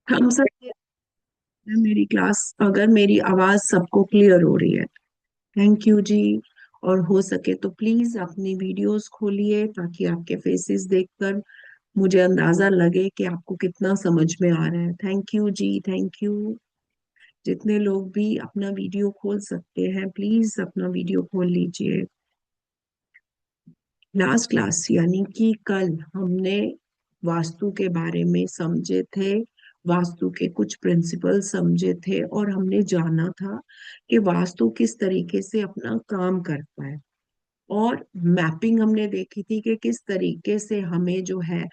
हम सब मेरी क्लास, अगर मेरी आवाज सबको क्लियर हो रही है, थैंक यू जी। और हो सके तो प्लीज अपनी वीडियोस खोलिए ताकि आपके फेसेस देखकर मुझे अंदाजा लगे कि आपको कितना समझ में आ रहा है। थैंक यू जी, थैंक यू। जितने लोग भी अपना वीडियो खोल सकते हैं, प्लीज अपना वीडियो खोल लीजिए। लास्ट क्लास यानी कि कल हमने वास्तु के बारे में समझे थे, वास्तु के कुछ प्रिंसिपल समझे थे और हमने जाना था कि वास्तु किस तरीके से अपना काम करता है। और मैपिंग हमने देखी थी कि किस तरीके से हमें जो है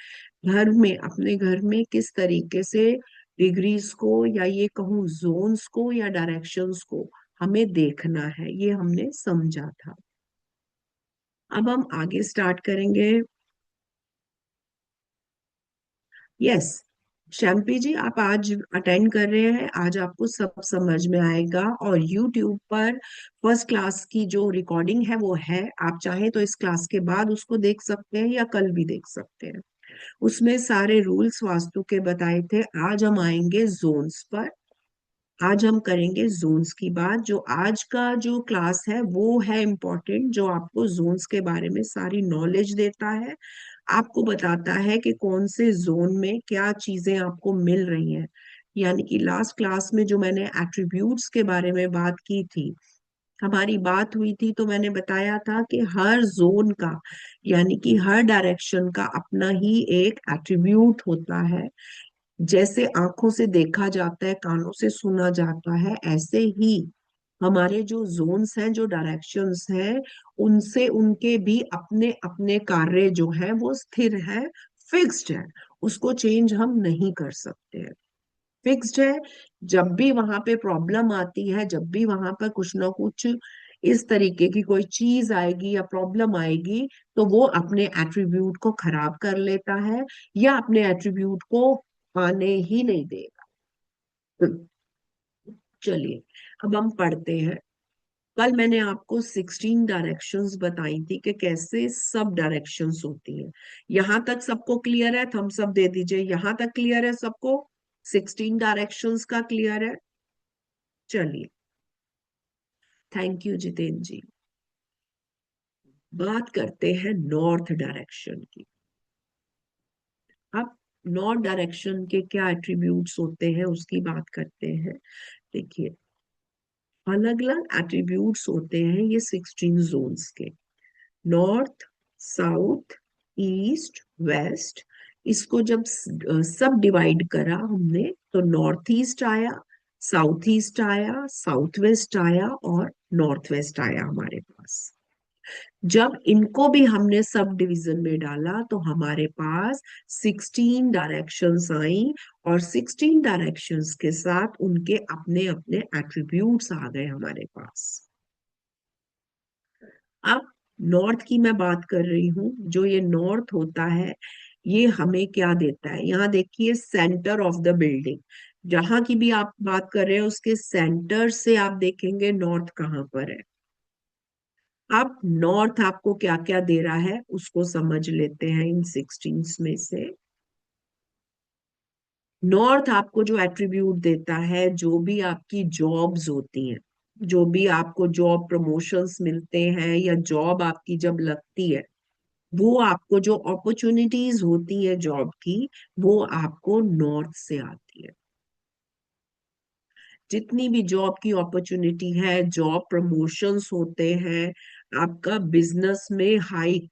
घर में, अपने घर में किस तरीके से डिग्रीज को या ये कहूँ जोन्स को या डायरेक्शंस को हमें देखना है, ये हमने समझा था। अब हम आगे स्टार्ट करेंगे। यस, शैम्पी जी आप आज अटेंड कर रहे हैं, आज आपको सब समझ में आएगा। और यूट्यूब पर फर्स्ट क्लास की जो रिकॉर्डिंग है वो है, आप चाहें तो इस क्लास के बाद उसको देख सकते हैं या कल भी देख सकते हैं। उसमें सारे रूल्स वास्तु के बताए थे। आज हम आएंगे जोन्स पर। आज हम करेंगे जोन्स की बात। जो आज का जो क्लास है वो है इम्पोर्टेंट, जो आपको जोन्स के बारे में सारी नॉलेज देता है, आपको बताता है कि कौन से जोन में क्या चीजें आपको मिल रही हैं। यानी कि लास्ट क्लास में जो मैंने एट्रीब्यूट्स के बारे में बात की थी, हमारी बात हुई थी, तो मैंने बताया था कि हर जोन का यानी कि हर डायरेक्शन का अपना ही एक एट्रीब्यूट होता है। जैसे आंखों से देखा जाता है, कानों से सुना जाता है, ऐसे ही हमारे जो जोन्स हैं, जो डायरेक्शंस हैं, उनसे उनके भी अपने अपने कार्य जो है वो स्थिर है, फिक्स्ड है। उसको चेंज हम नहीं कर सकते हैं, फिक्स्ड है। जब भी वहां पे प्रॉब्लम आती है, जब भी वहां पर कुछ ना कुछ इस तरीके की कोई चीज आएगी या प्रॉब्लम आएगी, तो वो अपने एट्रीब्यूट को खराब कर लेता है या अपने एट्रीब्यूट को आने ही नहीं देगा। चलिए, अब हम पढ़ते हैं। कल मैंने आपको 16 डायरेक्शंस बताई थी कि कैसे सब डायरेक्शंस होती हैं। यहां तक सबको क्लियर है? थम्स अप दे दीजिए। यहां तक क्लियर है सबको? 16 डायरेक्शंस का क्लियर है? चलिए, थैंक यू जितेंद्र जी। बात करते हैं नॉर्थ डायरेक्शन की। अब नॉर्थ डायरेक्शन के क्या एट्रीब्यूट्स होते हैं उसकी बात करते हैं। देखिए, अलग अलग एट्रीब्यूट्स होते हैं ये 16 जोन्स के। North, south, east, west. इसको जब सब डिवाइड करा हमने, तो नॉर्थ ईस्ट आया, साउथ ईस्ट आया, साउथ वेस्ट आया और नॉर्थ वेस्ट आया हमारे पास। जब इनको भी हमने सब डिवीजन में डाला तो हमारे पास 16 डायरेक्शंस आई, और 16 डायरेक्शंस के साथ उनके अपने अपने एट्रीब्यूट्स आ गए हमारे पास। अब नॉर्थ की मैं बात कर रही हूँ। जो ये नॉर्थ होता है, ये हमें क्या देता है? यहाँ देखिए, सेंटर ऑफ द बिल्डिंग, जहां की भी आप बात कर रहे हैं उसके सेंटर से आप देखेंगे नॉर्थ कहाँ पर है। अब नॉर्थ आपको क्या क्या दे रहा है उसको समझ लेते हैं इन 16 में से। नॉर्थ आपको जो एट्रीब्यूट देता है, जो भी आपकी जॉब्स होती हैं, जो भी आपको जॉब प्रमोशंस मिलते हैं या जॉब आपकी जब लगती है, वो आपको जो अपॉर्चुनिटीज होती है जॉब की, वो आपको नॉर्थ से आती है। जितनी भी जॉब की अपॉर्चुनिटी है, जॉब प्रमोशंस होते हैं, आपका बिजनेस में हाइक,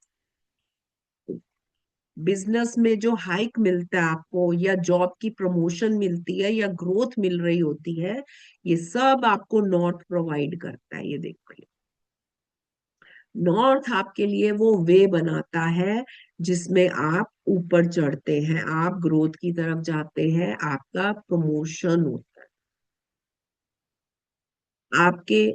बिजनेस में जो हाइक मिलता है आपको, या जॉब की प्रमोशन मिलती है या ग्रोथ मिल रही होती है, ये सब आपको नॉर्थ प्रोवाइड करता है। ये देखिए, नॉर्थ आपके लिए वो वे बनाता है जिसमें आप ऊपर चढ़ते हैं, आप ग्रोथ की तरफ जाते हैं, आपका प्रमोशन होता है। आपके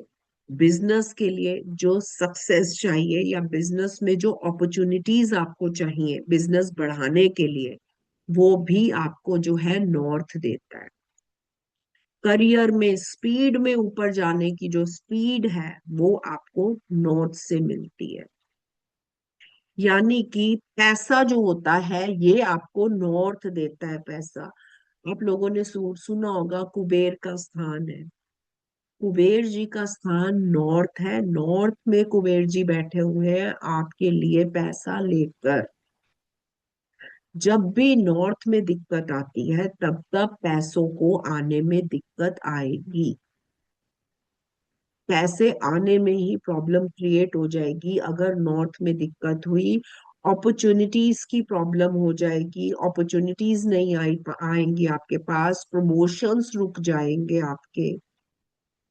बिजनेस के लिए जो सक्सेस चाहिए या बिजनेस में जो अपॉर्चुनिटीज आपको चाहिए बिजनेस बढ़ाने के लिए, वो भी आपको जो है नॉर्थ देता है। करियर में स्पीड में ऊपर जाने की जो स्पीड है, वो आपको नॉर्थ से मिलती है। यानी कि पैसा जो होता है ये आपको नॉर्थ देता है, पैसा। आप लोगों ने सुना होगा कुबेर का स्थान है। कुबेर जी का स्थान नॉर्थ है, नॉर्थ में कुबेर जी बैठे हुए हैं आपके लिए पैसा लेकर। जब भी नॉर्थ में दिक्कत आती है तब तब पैसों को आने में दिक्कत आएगी। पैसे आने में ही प्रॉब्लम क्रिएट हो जाएगी अगर नॉर्थ में दिक्कत हुई। अपॉर्चुनिटीज की प्रॉब्लम हो जाएगी, अपॉर्चुनिटीज नहीं आएंगी आपके पास, प्रमोशंस रुक जाएंगे आपके।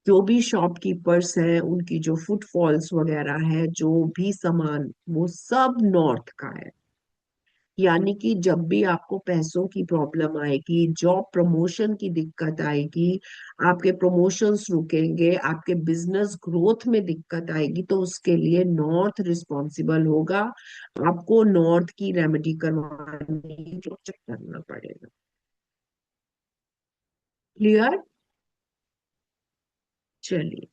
जो भी शॉपकीपर्स हैं उनकी जो फुटफॉल्स वगैरह है, जो भी सामान, वो सब नॉर्थ का है। यानी कि जब भी आपको पैसों की प्रॉब्लम आएगी, जॉब प्रमोशन की दिक्कत आएगी, आपके प्रमोशंस रुकेंगे, आपके बिजनेस ग्रोथ में दिक्कत आएगी, तो उसके लिए नॉर्थ रिस्पॉन्सिबल होगा। आपको नॉर्थ की रेमेडी करवाने की जो चेक करना पड़ेगा। क्लियर? चलिए,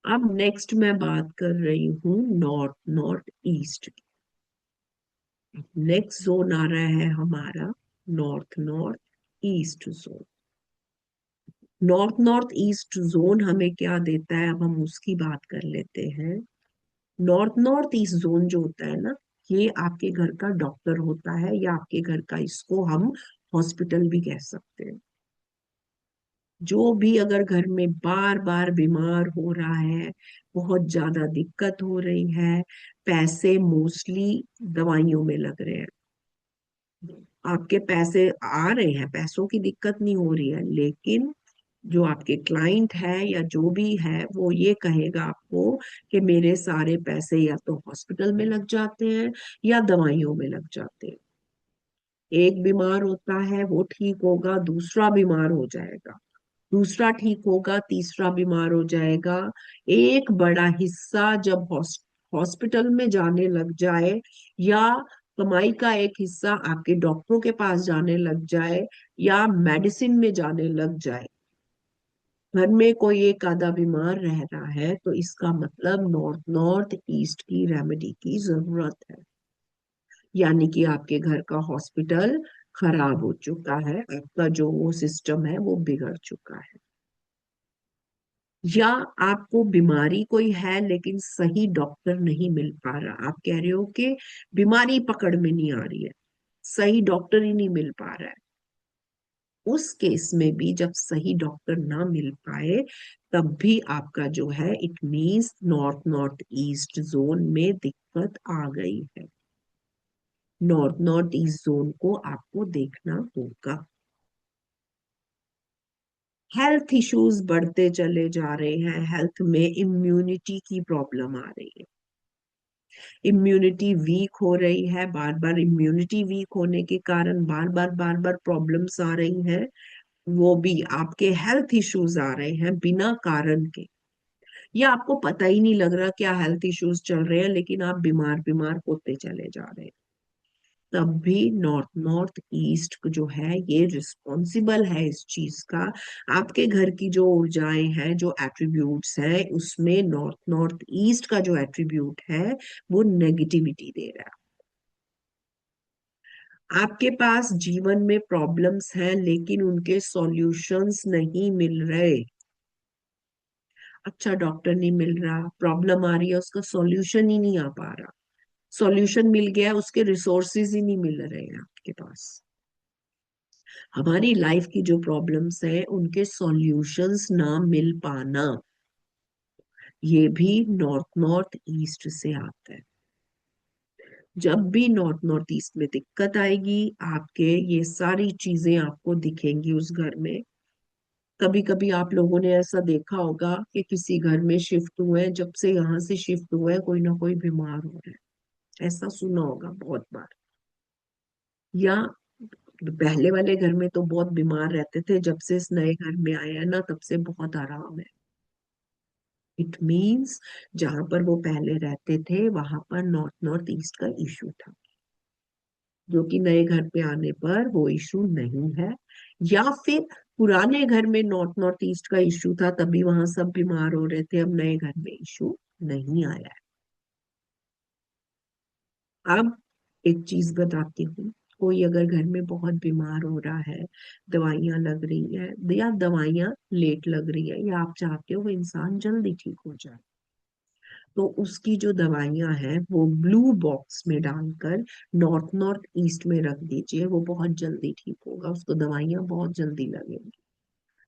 अब नेक्स्ट मैं बात कर रही हूँ नॉर्थ नॉर्थ ईस्ट की। नेक्स्ट जोन आ रहा है हमारा north north east zone. North north east zone हमें क्या देता है, अब हम उसकी बात कर लेते हैं। नॉर्थ नॉर्थ ईस्ट जोन जो होता है ना, ये आपके घर का डॉक्टर होता है, या आपके घर का, इसको हम हॉस्पिटल भी कह सकते हैं। जो भी अगर घर में बार बार बीमार हो रहा है, बहुत ज्यादा दिक्कत हो रही है, पैसे मोस्टली दवाइयों में लग रहे हैं, आपके पैसे आ रहे हैं, पैसों की दिक्कत नहीं हो रही है, लेकिन जो आपके क्लाइंट है या जो भी है वो ये कहेगा आपको कि मेरे सारे पैसे या तो हॉस्पिटल में लग जाते हैं या दवाइयों में लग जाते हैं। एक बीमार होता है, वो ठीक होगा, दूसरा बीमार हो जाएगा, दूसरा ठीक होगा, तीसरा बीमार हो जाएगा। एक बड़ा हिस्सा जब हॉस्पिटल में जाने लग जाए, या कमाई का एक हिस्सा आपके डॉक्टरों के पास जाने लग जाए, या मेडिसिन में जाने लग जाए, घर में कोई एक आधा बीमार रह रहा है, तो इसका मतलब नॉर्थ नॉर्थ ईस्ट की रेमेडी की जरूरत है। यानी कि आपके घर का हॉस्पिटल खराब हो चुका है, आपका जो वो सिस्टम है वो बिगड़ चुका है। या आपको बीमारी कोई है लेकिन सही डॉक्टर नहीं मिल पा रहा, आप कह रहे हो कि बीमारी पकड़ में नहीं आ रही है, सही डॉक्टर ही नहीं मिल पा रहा है। उस केस में भी जब सही डॉक्टर ना मिल पाए, तब भी आपका जो है, it means north north east zone में दिक्कत आ गई है। नॉर्थ नॉर्थ ईस्ट जोन को आपको देखना होगा। हेल्थ इश्यूज बढ़ते चले जा रहे हैं, हेल्थ में इम्यूनिटी की प्रॉब्लम आ रही है, इम्यूनिटी वीक हो रही है, बार बार इम्यूनिटी वीक होने के कारण बार बार प्रॉब्लम्स आ रही हैं। वो भी आपके हेल्थ इश्यूज आ रहे हैं बिना कारण के, या आपको पता ही नहीं लग रहा क्या हेल्थ इश्यूज चल रहे हैं, लेकिन आप बीमार बीमार होते चले जा रहे हैं। तब भी नॉर्थ नॉर्थ ईस्ट जो है ये रिस्पॉन्सिबल है इस चीज का। आपके घर की जो ऊर्जाएं हैं, जो एट्रीब्यूट्स हैं, उसमें नॉर्थ नॉर्थ ईस्ट का जो एट्रीब्यूट है वो नेगेटिविटी दे रहा है। आपके पास जीवन में प्रॉब्लम्स हैं लेकिन उनके सॉल्यूशंस नहीं मिल रहे। अच्छा डॉक्टर नहीं मिल रहा, प्रॉब्लम आ रही है, उसका सॉल्यूशन ही नहीं आ पा रहा, सॉल्यूशन मिल गया, उसके रिसोर्सेज ही नहीं मिल रहे हैं आपके पास। हमारी लाइफ की जो प्रॉब्लम्स है उनके सॉल्यूशंस ना मिल पाना, ये भी नॉर्थ नॉर्थ ईस्ट से आता है। जब भी नॉर्थ नॉर्थ ईस्ट में दिक्कत आएगी, आपके ये सारी चीजें आपको दिखेंगी उस घर में। कभी कभी आप लोगों ने ऐसा देखा होगा कि किसी घर में शिफ्ट हुए हैं, जब से यहाँ से शिफ्ट हुए हैं कोई ना कोई बीमार हो रहा है, ऐसा सुना होगा बहुत बार। या पहले वाले घर में तो बहुत बीमार रहते थे, जब से इस नए घर में आए हैं ना, तब से बहुत आराम है। इट मीन्स जहां पर वो पहले रहते थे वहां पर नॉर्थ नॉर्थ ईस्ट का इशू था, जो कि नए घर पे आने पर वो इशू नहीं है। या फिर पुराने घर में नॉर्थ नॉर्थ ईस्ट का इशू था, तभी वहां सब बीमार हो रहे थे, अब नए घर में इशू नहीं आया है। अब एक चीज बताती हूँ, कोई अगर घर में बहुत बीमार हो रहा है, दवाइयां लग रही है या दवाइयां लेट लग रही है, या आप चाहते हो वो इंसान जल्दी ठीक हो जाए, तो उसकी जो दवाइयां हैं वो ब्लू बॉक्स में डालकर नॉर्थ नॉर्थ ईस्ट में रख दीजिए, वो बहुत जल्दी ठीक होगा, उसको दवाइयां बहुत जल्दी लगेंगी।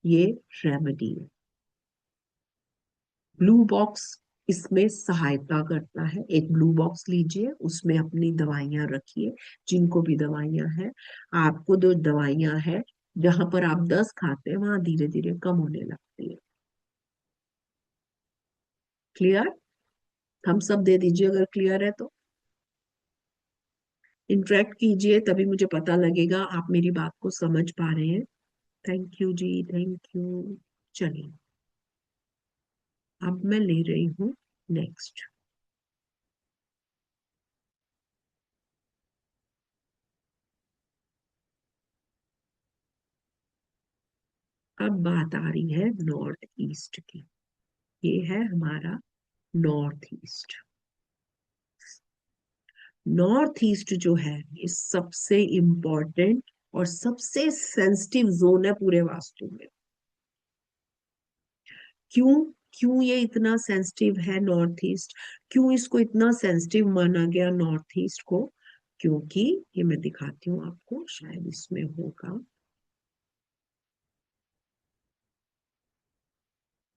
ये रेमेडी है। ब्लू बॉक्स इसमें सहायता करता है। एक ब्लू बॉक्स लीजिए, उसमें अपनी दवाइयां रखिए, जिनको भी दवाइयां हैं। आपको जो दवाइयां हैं, जहां पर आप 10 खाते हैं वहां धीरे धीरे कम होने लगती है। क्लियर? हम सब दे दीजिए अगर क्लियर है तो। इंटरेक्ट कीजिए, तभी मुझे पता लगेगा आप मेरी बात को समझ पा रहे हैं। थैंक यू जी, थैंक यू। चलिए, अब मैं ले रही हूँ नेक्स्ट। अब बात आ रही है नॉर्थ ईस्ट की। ये है हमारा नॉर्थ ईस्ट। नॉर्थ ईस्ट जो है ये सबसे इम्पोर्टेंट और सबसे सेंसिटिव जोन है पूरे वास्तु में। क्यों? क्यों ये इतना सेंसिटिव है नॉर्थ ईस्ट? क्यों इसको इतना सेंसिटिव माना गया नॉर्थ ईस्ट को? क्योंकि ये मैं दिखाती हूँ आपको, शायद इसमें होगा।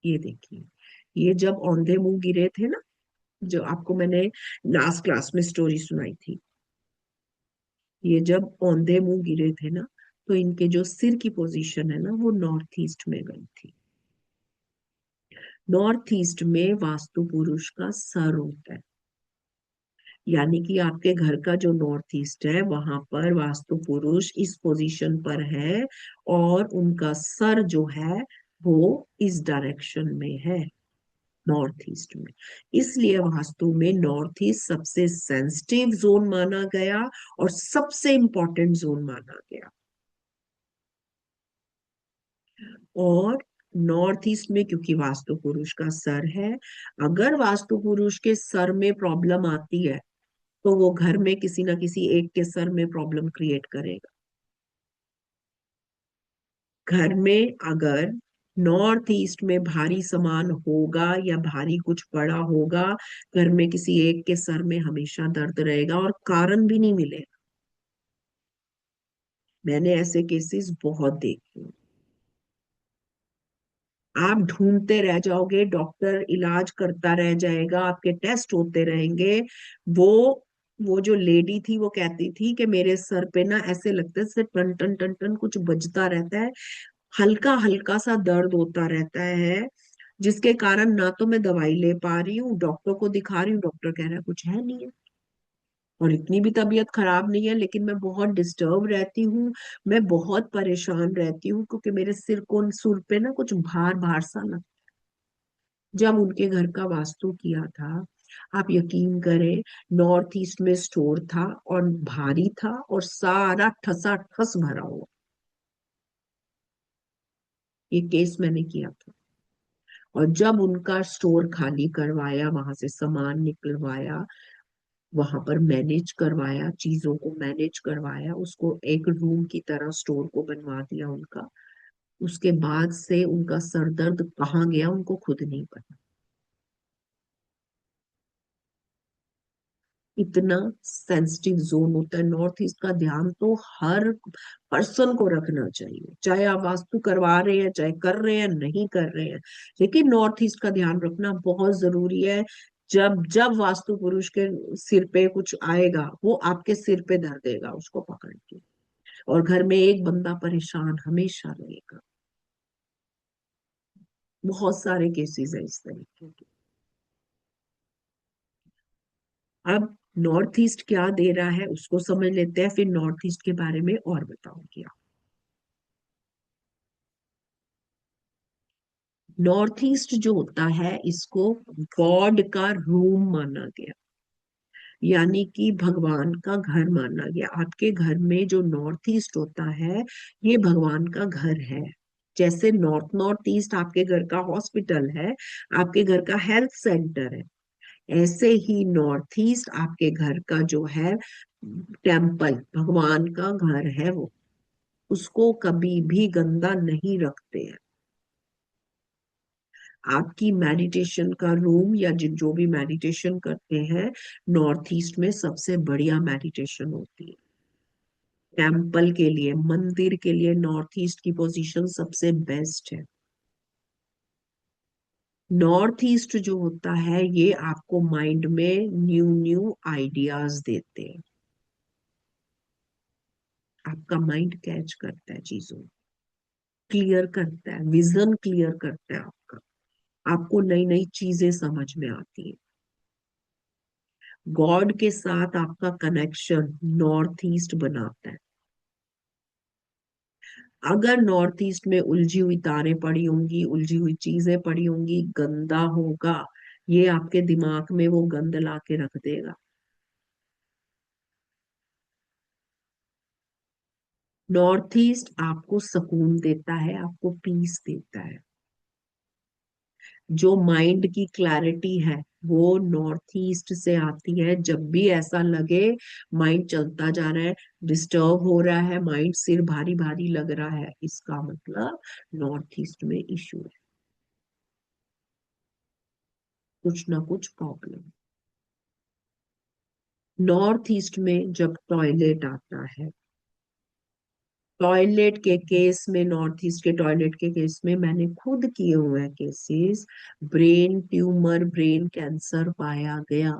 ये देखिए, ये जब औंधे मुंह गिरे थे ना, जो आपको मैंने लास्ट क्लास में स्टोरी सुनाई थी, ये जब औंधे मुंह गिरे थे ना, तो इनके जो सिर की पोजीशन है ना वो नॉर्थ ईस्ट में गई थी। नॉर्थ ईस्ट में वास्तु पुरुष का सर होता है। यानी कि आपके घर का जो नॉर्थ ईस्ट है वहां पर वास्तु पुरुष इस पोजीशन पर है, और उनका सर जो है वो इस डायरेक्शन में है, नॉर्थ ईस्ट में। इसलिए वास्तु में नॉर्थ ईस्ट सबसे सेंसिटिव जोन माना गया और सबसे इंपॉर्टेंट जोन माना गया। और नॉर्थ ईस्ट में क्योंकि वास्तु पुरुष का सर है, अगर वास्तु पुरुष के सर में प्रॉब्लम आती है तो वो घर में किसी ना किसी एक के सर में प्रॉब्लम क्रिएट करेगा। घर में अगर नॉर्थ ईस्ट में भारी सामान होगा या भारी कुछ पड़ा होगा, घर में किसी एक के सर में हमेशा दर्द रहेगा और कारण भी नहीं मिलेगा। मैंने ऐसे केसेस बहुत देखे। आप ढूंढते रह जाओगे, डॉक्टर इलाज करता रह जाएगा, आपके टेस्ट होते रहेंगे। वो वो जो लेडी थी वो कहती थी कि मेरे सर पे ना ऐसे लगता है जैसे टन टन टन टन कुछ बजता रहता है, हल्का हल्का सा दर्द होता रहता है, जिसके कारण ना तो मैं दवाई ले पा रही हूँ, डॉक्टर को दिखा रही हूँ, डॉक्टर कह रहा है कुछ है नहीं है। और इतनी भी तबीयत खराब नहीं है, लेकिन मैं बहुत डिस्टर्ब रहती हूँ, मैं बहुत परेशान रहती हूँ, क्योंकि मेरे सुर पे ना कुछ भार भार सा लगता। जब उनके घर का वास्तु किया था, आप यकीन करें, नॉर्थ ईस्ट में स्टोर था और भारी था और सारा ठसा ठस भरा हुआ। ये केस मैंने किया था। और जब उनका स्टोर खाली करवाया, वहां से सामान निकलवाया, वहां पर मैनेज करवाया, चीजों को मैनेज करवाया, उसको एक रूम की तरह स्टोर को बनवा दिया उनका, उसके बाद से उनका सर दर्द कहाँ गया उनको खुद नहीं पता। इतना सेंसिटिव जोन होता है नॉर्थ ईस्ट का। ध्यान तो हर पर्सन को रखना चाहिए, चाहे आप वास्तु करवा रहे हैं, चाहे कर रहे हैं, नहीं कर रहे हैं, लेकिन नॉर्थ ईस्ट का ध्यान रखना बहुत जरूरी है। जब जब वास्तु पुरुष के सिर पे कुछ आएगा, वो आपके सिर पे धर देगा उसको पकड़ के, और घर में एक बंदा परेशान हमेशा रहेगा। बहुत सारे केसेस है इस तरीके के। अब नॉर्थ ईस्ट क्या दे रहा है उसको समझ लेते हैं, फिर नॉर्थ ईस्ट के बारे में और बताऊंगी। नॉर्थ ईस्ट जो होता है इसको गॉड का रूम माना गया, यानी कि भगवान का घर माना गया। आपके घर में जो नॉर्थ ईस्ट होता है ये भगवान का घर है। जैसे नॉर्थ नॉर्थ ईस्ट आपके घर का हॉस्पिटल है, आपके घर का हेल्थ सेंटर है, ऐसे ही नॉर्थ ईस्ट आपके घर का जो है टेम्पल भगवान का घर है वो, उसको कभी भी गंदा नहीं रखते हैं। आपकी मेडिटेशन का रूम या जो भी मेडिटेशन करते हैं, नॉर्थ ईस्ट में सबसे बढ़िया मेडिटेशन होती है। टेम्पल के लिए, मंदिर के लिए नॉर्थ ईस्ट की पोजीशन सबसे बेस्ट है। नॉर्थ ईस्ट जो होता है ये आपको माइंड में न्यू न्यू आइडियाज देते हैं। आपका माइंड कैच करता है चीजों, क्लियर करता है, विजन क्लियर करता है आपका। आपको नई नई चीजें समझ में आती है। गॉड के साथ आपका कनेक्शन नॉर्थ ईस्ट बनाता है। अगर नॉर्थ ईस्ट में उलझी हुई तारें पड़ी होंगी, उलझी हुई चीजें पड़ी होंगी, गंदा होगा, ये आपके दिमाग में वो गंद ला के रख देगा। नॉर्थ ईस्ट आपको सुकून देता है, आपको पीस देता है। जो माइंड की क्लैरिटी है वो नॉर्थ ईस्ट से आती है। जब भी ऐसा लगे माइंड चलता जा रहा है, डिस्टर्ब हो रहा है, माइंड सिर भारी भारी लग रहा है, इसका मतलब नॉर्थ ईस्ट में इश्यू है, कुछ ना कुछ प्रॉब्लम। नॉर्थ ईस्ट में जब टॉयलेट आता है, टॉयलेट के केस में, नॉर्थ ईस्ट के टॉयलेट के केस में मैंने खुद किए हुए हैं cases, brain tumour, brain cancer पाया गया।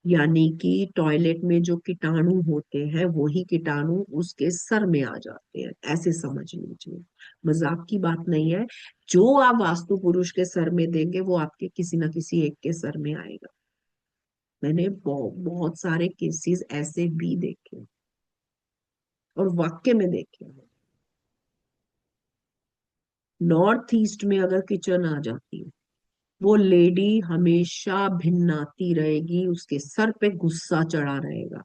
यानी कि टॉयलेट में जो कीटाणु होते हैं वही कीटाणु उसके सर में आ जाते हैं, ऐसे समझ लीजिए। मजाक की बात नहीं है। जो आप वास्तु पुरुष के सर में देंगे वो आपके किसी ना किसी एक के सर में आएगा। मैंने बहुत सारे केसेस ऐसे भी देखे, और वाक्य में देखे हैं। नॉर्थ ईस्ट में अगर किचन आ जाती है, वो लेडी हमेशा भिन्नाती रहेगी, उसके सर पे गुस्सा चढ़ा रहेगा,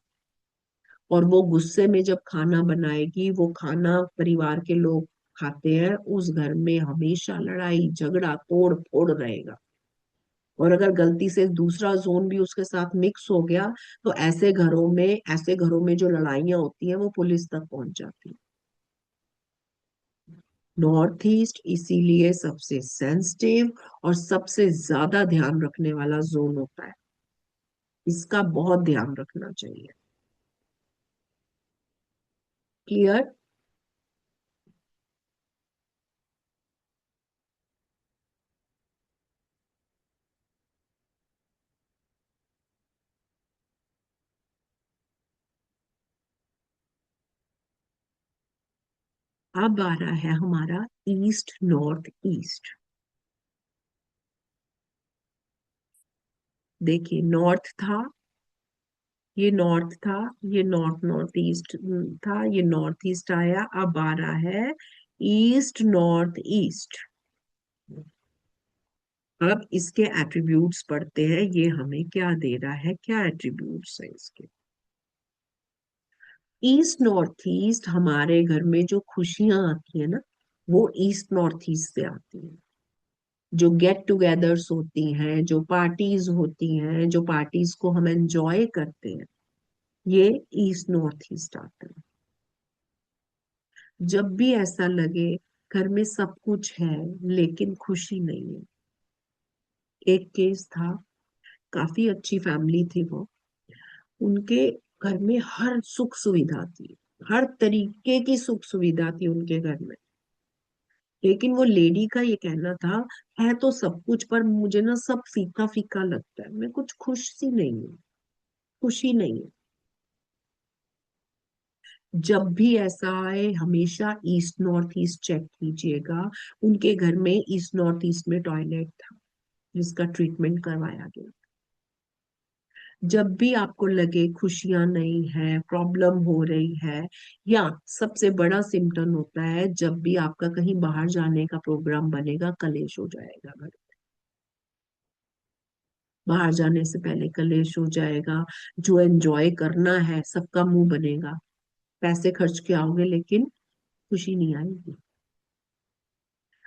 और वो गुस्से में जब खाना बनाएगी, वो खाना परिवार के लोग खाते हैं, उस घर में हमेशा लड़ाई झगड़ा तोड़ फोड़ रहेगा। और अगर गलती से दूसरा जोन भी उसके साथ मिक्स हो गया, तो ऐसे घरों में जो लड़ाइयाँ होती हैं वो पुलिस तक पहुंच जाती है। नॉर्थ ईस्ट इसीलिए सबसे सेंसिटिव और सबसे ज्यादा ध्यान रखने वाला जोन होता है। इसका बहुत ध्यान रखना चाहिए। क्लियर? अब आ रहा है हमारा ईस्ट नॉर्थ ईस्ट। देखिए, नॉर्थ था, ये नॉर्थ था, ये नॉर्थ नॉर्थ ईस्ट था, ये नॉर्थ ईस्ट आया, अब आ रहा है ईस्ट नॉर्थ ईस्ट। अब इसके एट्रीब्यूट्स पढ़ते हैं, ये हमें क्या दे रहा है, क्या एट्रीब्यूट्स है इसके। ईस्ट नॉर्थ ईस्ट, हमारे घर में जो खुशियां आती है ना, वो ईस्ट नॉर्थ ईस्ट से आती है। जो गेट टुगेदर्स होती हैं, जो पार्टीज होती हैं, जो पार्टीज को हम एंजॉय करते हैं, ये ईस्ट नॉर्थ ईस्ट आता है। जब भी ऐसा लगे घर में सब कुछ है लेकिन खुशी नहीं है। एक केस था, काफी अच्छी फैमिली थी वो, उनके घर में हर सुख सुविधा थी, हर तरीके की सुख सुविधा थी उनके घर में। लेकिन वो लेडी का ये कहना था, है तो सब कुछ पर मुझे ना सब फीका फीका लगता है, मैं कुछ खुश सी नहीं हूँ, खुशी नहीं है। जब भी ऐसा आए हमेशा ईस्ट नॉर्थ ईस्ट चेक कीजिएगा। उनके घर में ईस्ट नॉर्थ ईस्ट में टॉयलेट था, जिसका ट्रीटमेंट करवाया गया। जब भी आपको लगे खुशियां नहीं है, प्रॉब्लम हो रही है, या सबसे बड़ा सिम्टम होता है जब भी आपका कहीं बाहर जाने का प्रोग्राम बनेगा, कलेश हो जाएगा घर। बाहर जाने से पहले कलेश हो जाएगा। जो एंजॉय करना है सबका मुंह बनेगा, पैसे खर्च के आओगे लेकिन खुशी नहीं आएगी।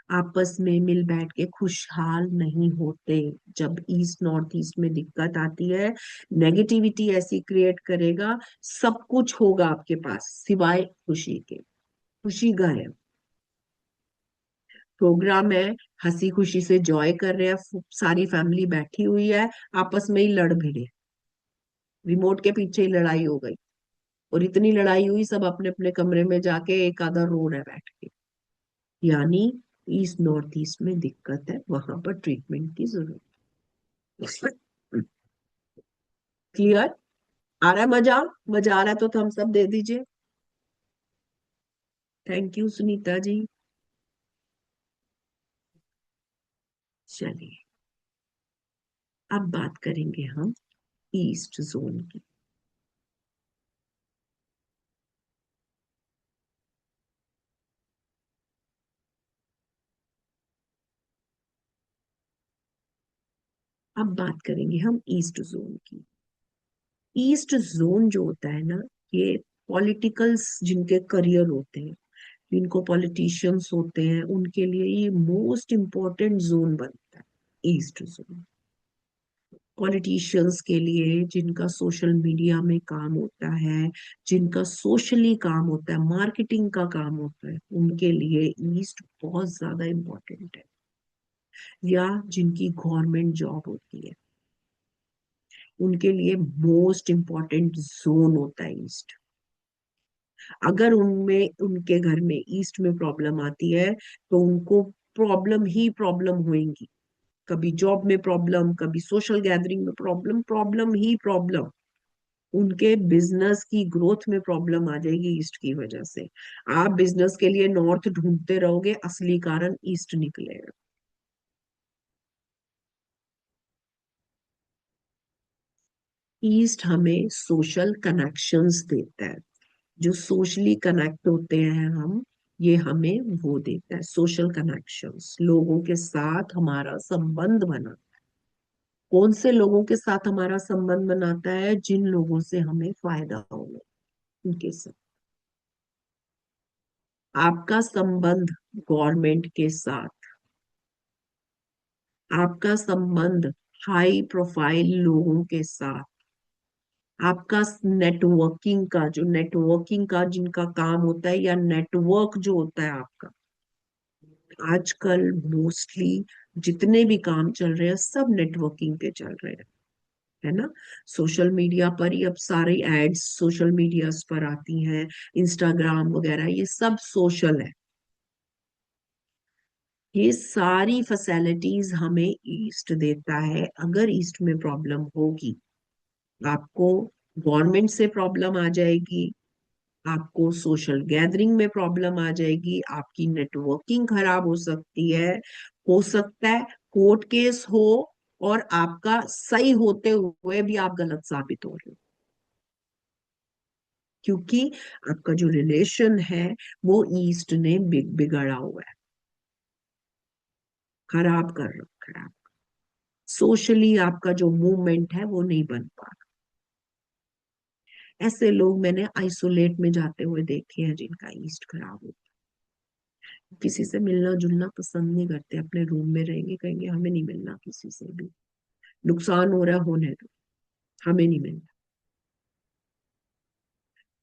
आपस में मिल बैठ के खुशहाल नहीं होते। जब ईस्ट नॉर्थ ईस्ट में दिक्कत आती है, नेगेटिविटी ऐसी क्रिएट करेगा, सब कुछ होगा आपके पास सिवाय खुशी के, खुशी गायब। प्रोग्राम है, हंसी खुशी से जॉय कर रहे हैं, सारी फैमिली बैठी हुई है, आपस में ही लड़ भिड़े, रिमोट के पीछे ही लड़ाई हो गई, और इतनी लड़ाई हुई सब अपने अपने कमरे में जाके एक आधा रो रहा है बैठ के। यानी ईस्ट नॉर्थ ईस्ट में दिक्कत है, वहां पर ट्रीटमेंट की जरूरत है। क्लियर? आ रहा है मजा? मजा आ रहा है तो थम्स अप दे दीजिए। Thank you Sunita ji. चलिए, अब बात करेंगे हम ईस्ट जोन की। अब बात करेंगे हम ईस्ट जोन की। ईस्ट जोन जो होता है ना, ये पॉलिटिकल्स जिनके करियर होते हैं, जिनको पॉलिटिशियंस होते हैं, उनके लिए ये मोस्ट इम्पोर्टेंट जोन बनता है, ईस्ट जोन। पॉलिटिशियंस के लिए, जिनका सोशल मीडिया में काम होता है, जिनका सोशली काम होता है, मार्केटिंग का काम होता है, उनके लिए ईस्ट बहुत ज्यादा इम्पोर्टेंट है। या जिनकी गवर्नमेंट जॉब होती है, उनके लिए मोस्ट इम्पोर्टेंट जोन होता है ईस्ट। अगर उनमें, उनके घर में ईस्ट में प्रॉब्लम आती है, तो उनको प्रॉब्लम ही प्रॉब्लम होंगी। कभी जॉब में प्रॉब्लम, कभी सोशल गैदरिंग में प्रॉब्लम, प्रॉब्लम ही प्रॉब्लम। उनके बिजनेस की ग्रोथ में प्रॉब्लम आ जाएगी ईस्ट की वजह से। आप बिजनेस के लिए नॉर्थ ढूंढते रहोगे, असली कारण ईस्ट निकलेगा। ईस्ट हमें सोशल कनेक्शंस देता है। जो सोशली कनेक्ट होते हैं हम, ये हमें वो देता है, सोशल कनेक्शंस, लोगों के साथ हमारा संबंध बना। कौन से लोगों के साथ हमारा संबंध बनाता है? जिन लोगों से हमें फायदा हो, उनके साथ। आपका संबंध गवर्नमेंट के साथ, आपका संबंध हाई प्रोफाइल लोगों के साथ, आपका नेटवर्किंग का, जो नेटवर्किंग का जिनका काम होता है, या नेटवर्क जो होता है आपका, आजकल मोस्टली जितने भी काम चल रहे हैं सब नेटवर्किंग पे चल रहे हैं, है ना। सोशल मीडिया पर ही अब सारी एड्स सोशल मीडियाज पर आती हैं, इंस्टाग्राम वगैरह, ये सब सोशल है। ये सारी फैसिलिटीज हमें ईस्ट देता है। अगर ईस्ट में प्रॉब्लम होगी, आपको गवर्नमेंट से प्रॉब्लम आ जाएगी, आपको सोशल गैदरिंग में प्रॉब्लम आ जाएगी, आपकी नेटवर्किंग खराब हो सकती है, हो सकता है कोर्ट केस हो, और आपका सही होते हुए भी आप गलत साबित हो रहे हो, क्योंकि आपका जो रिलेशन है वो ईस्ट ने बिगड़ा हुआ है, खराब कर रखा है। सोशली आपका जो मूवमेंट है वो नहीं बन पा रहा। ऐसे लोग मैंने आइसोलेट में जाते हुए देखे हैं जिनका ईस्ट खराब हो। किसी से मिलना जुलना पसंद नहीं करते, अपने रूम में रहेंगे, कहेंगे हमें नहीं मिलना किसी से भी, नुकसान हो रहा है होने दो, हमें नहीं मिलना।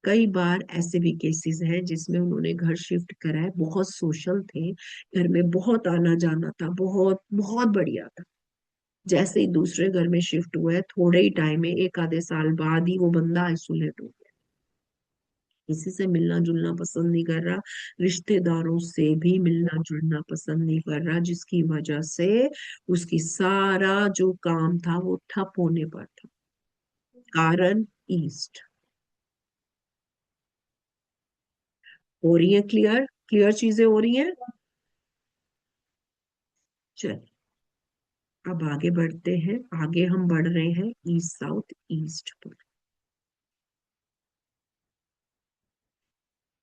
कई बार ऐसे भी केसेस हैं जिसमें उन्होंने घर शिफ्ट करा है, बहुत सोशल थे, घर में बहुत आना जाना था, बहुत बहुत बढ़िया था। जैसे ही दूसरे घर में शिफ्ट हुआ है, थोड़े ही टाइम में, एक आधे साल बाद ही वो बंदा आइसोलेट हो गया, किसी से मिलना जुलना पसंद नहीं कर रहा, रिश्तेदारों से भी मिलना जुलना पसंद नहीं कर रहा, जिसकी वजह से उसकी सारा जो काम था वो ठप होने पर था। कारण ईस्ट। हो रही है क्लियर? क्लियर चीजें हो रही हैं? चल, अब आगे बढ़ते हैं। आगे हम बढ़ रहे हैं ईस्ट साउथ ईस्ट पर।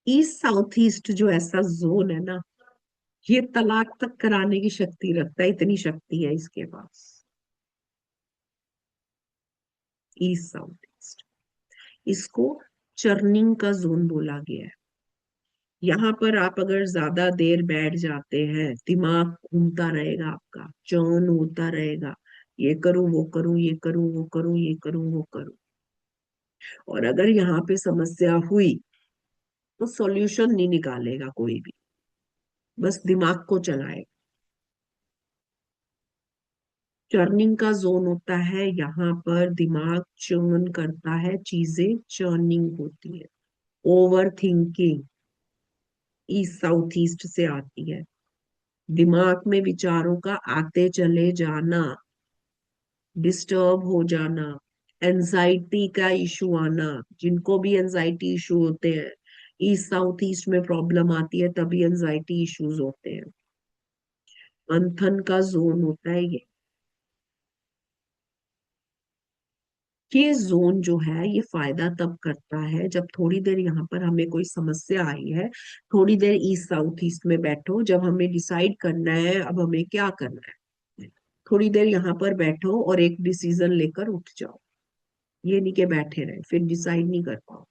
ईस्ट साउथ ईस्ट जो ऐसा जोन है ना, ये तलाक तक कराने की शक्ति रखता है, इतनी शक्ति है इसके पास। ईस्ट साउथ ईस्ट, इसको चर्निंग का जोन बोला गया है। यहाँ पर आप अगर ज्यादा देर बैठ जाते हैं, दिमाग घूमता रहेगा, आपका चर्न होता रहेगा, ये करूं वो करूं, ये करूं वो करूं, ये करूं वो करूं। और अगर यहाँ पे समस्या हुई तो सॉल्यूशन नहीं निकालेगा कोई भी, बस दिमाग को चलाएगा। चर्निंग का जोन होता है यहाँ पर, दिमाग चर्न करता है, चीजें चर्निंग होती है। Over thinking east south east से आती है। दिमाग में विचारों का आते चले जाना, डिस्टर्ब हो जाना, एंजाइटी का इशू आना। जिनको भी एंजाइटी इशू होते हैं, ईस्ट साउथ ईस्ट में प्रॉब्लम आती है, तभी एंजाइटी इश्यूज होते हैं। मंथन का जोन होता है ये जोन जो है ये फायदा तब करता है जब थोड़ी देर यहाँ पर हमें कोई समस्या आई है, थोड़ी देर ईस्ट साउथ ईस्ट में बैठो, जब हमें डिसाइड करना है अब हमें क्या करना है, थोड़ी देर यहाँ पर बैठो और एक डिसीजन लेकर उठ जाओ। ये नहीं कि बैठे रहे फिर डिसाइड नहीं कर पाओ।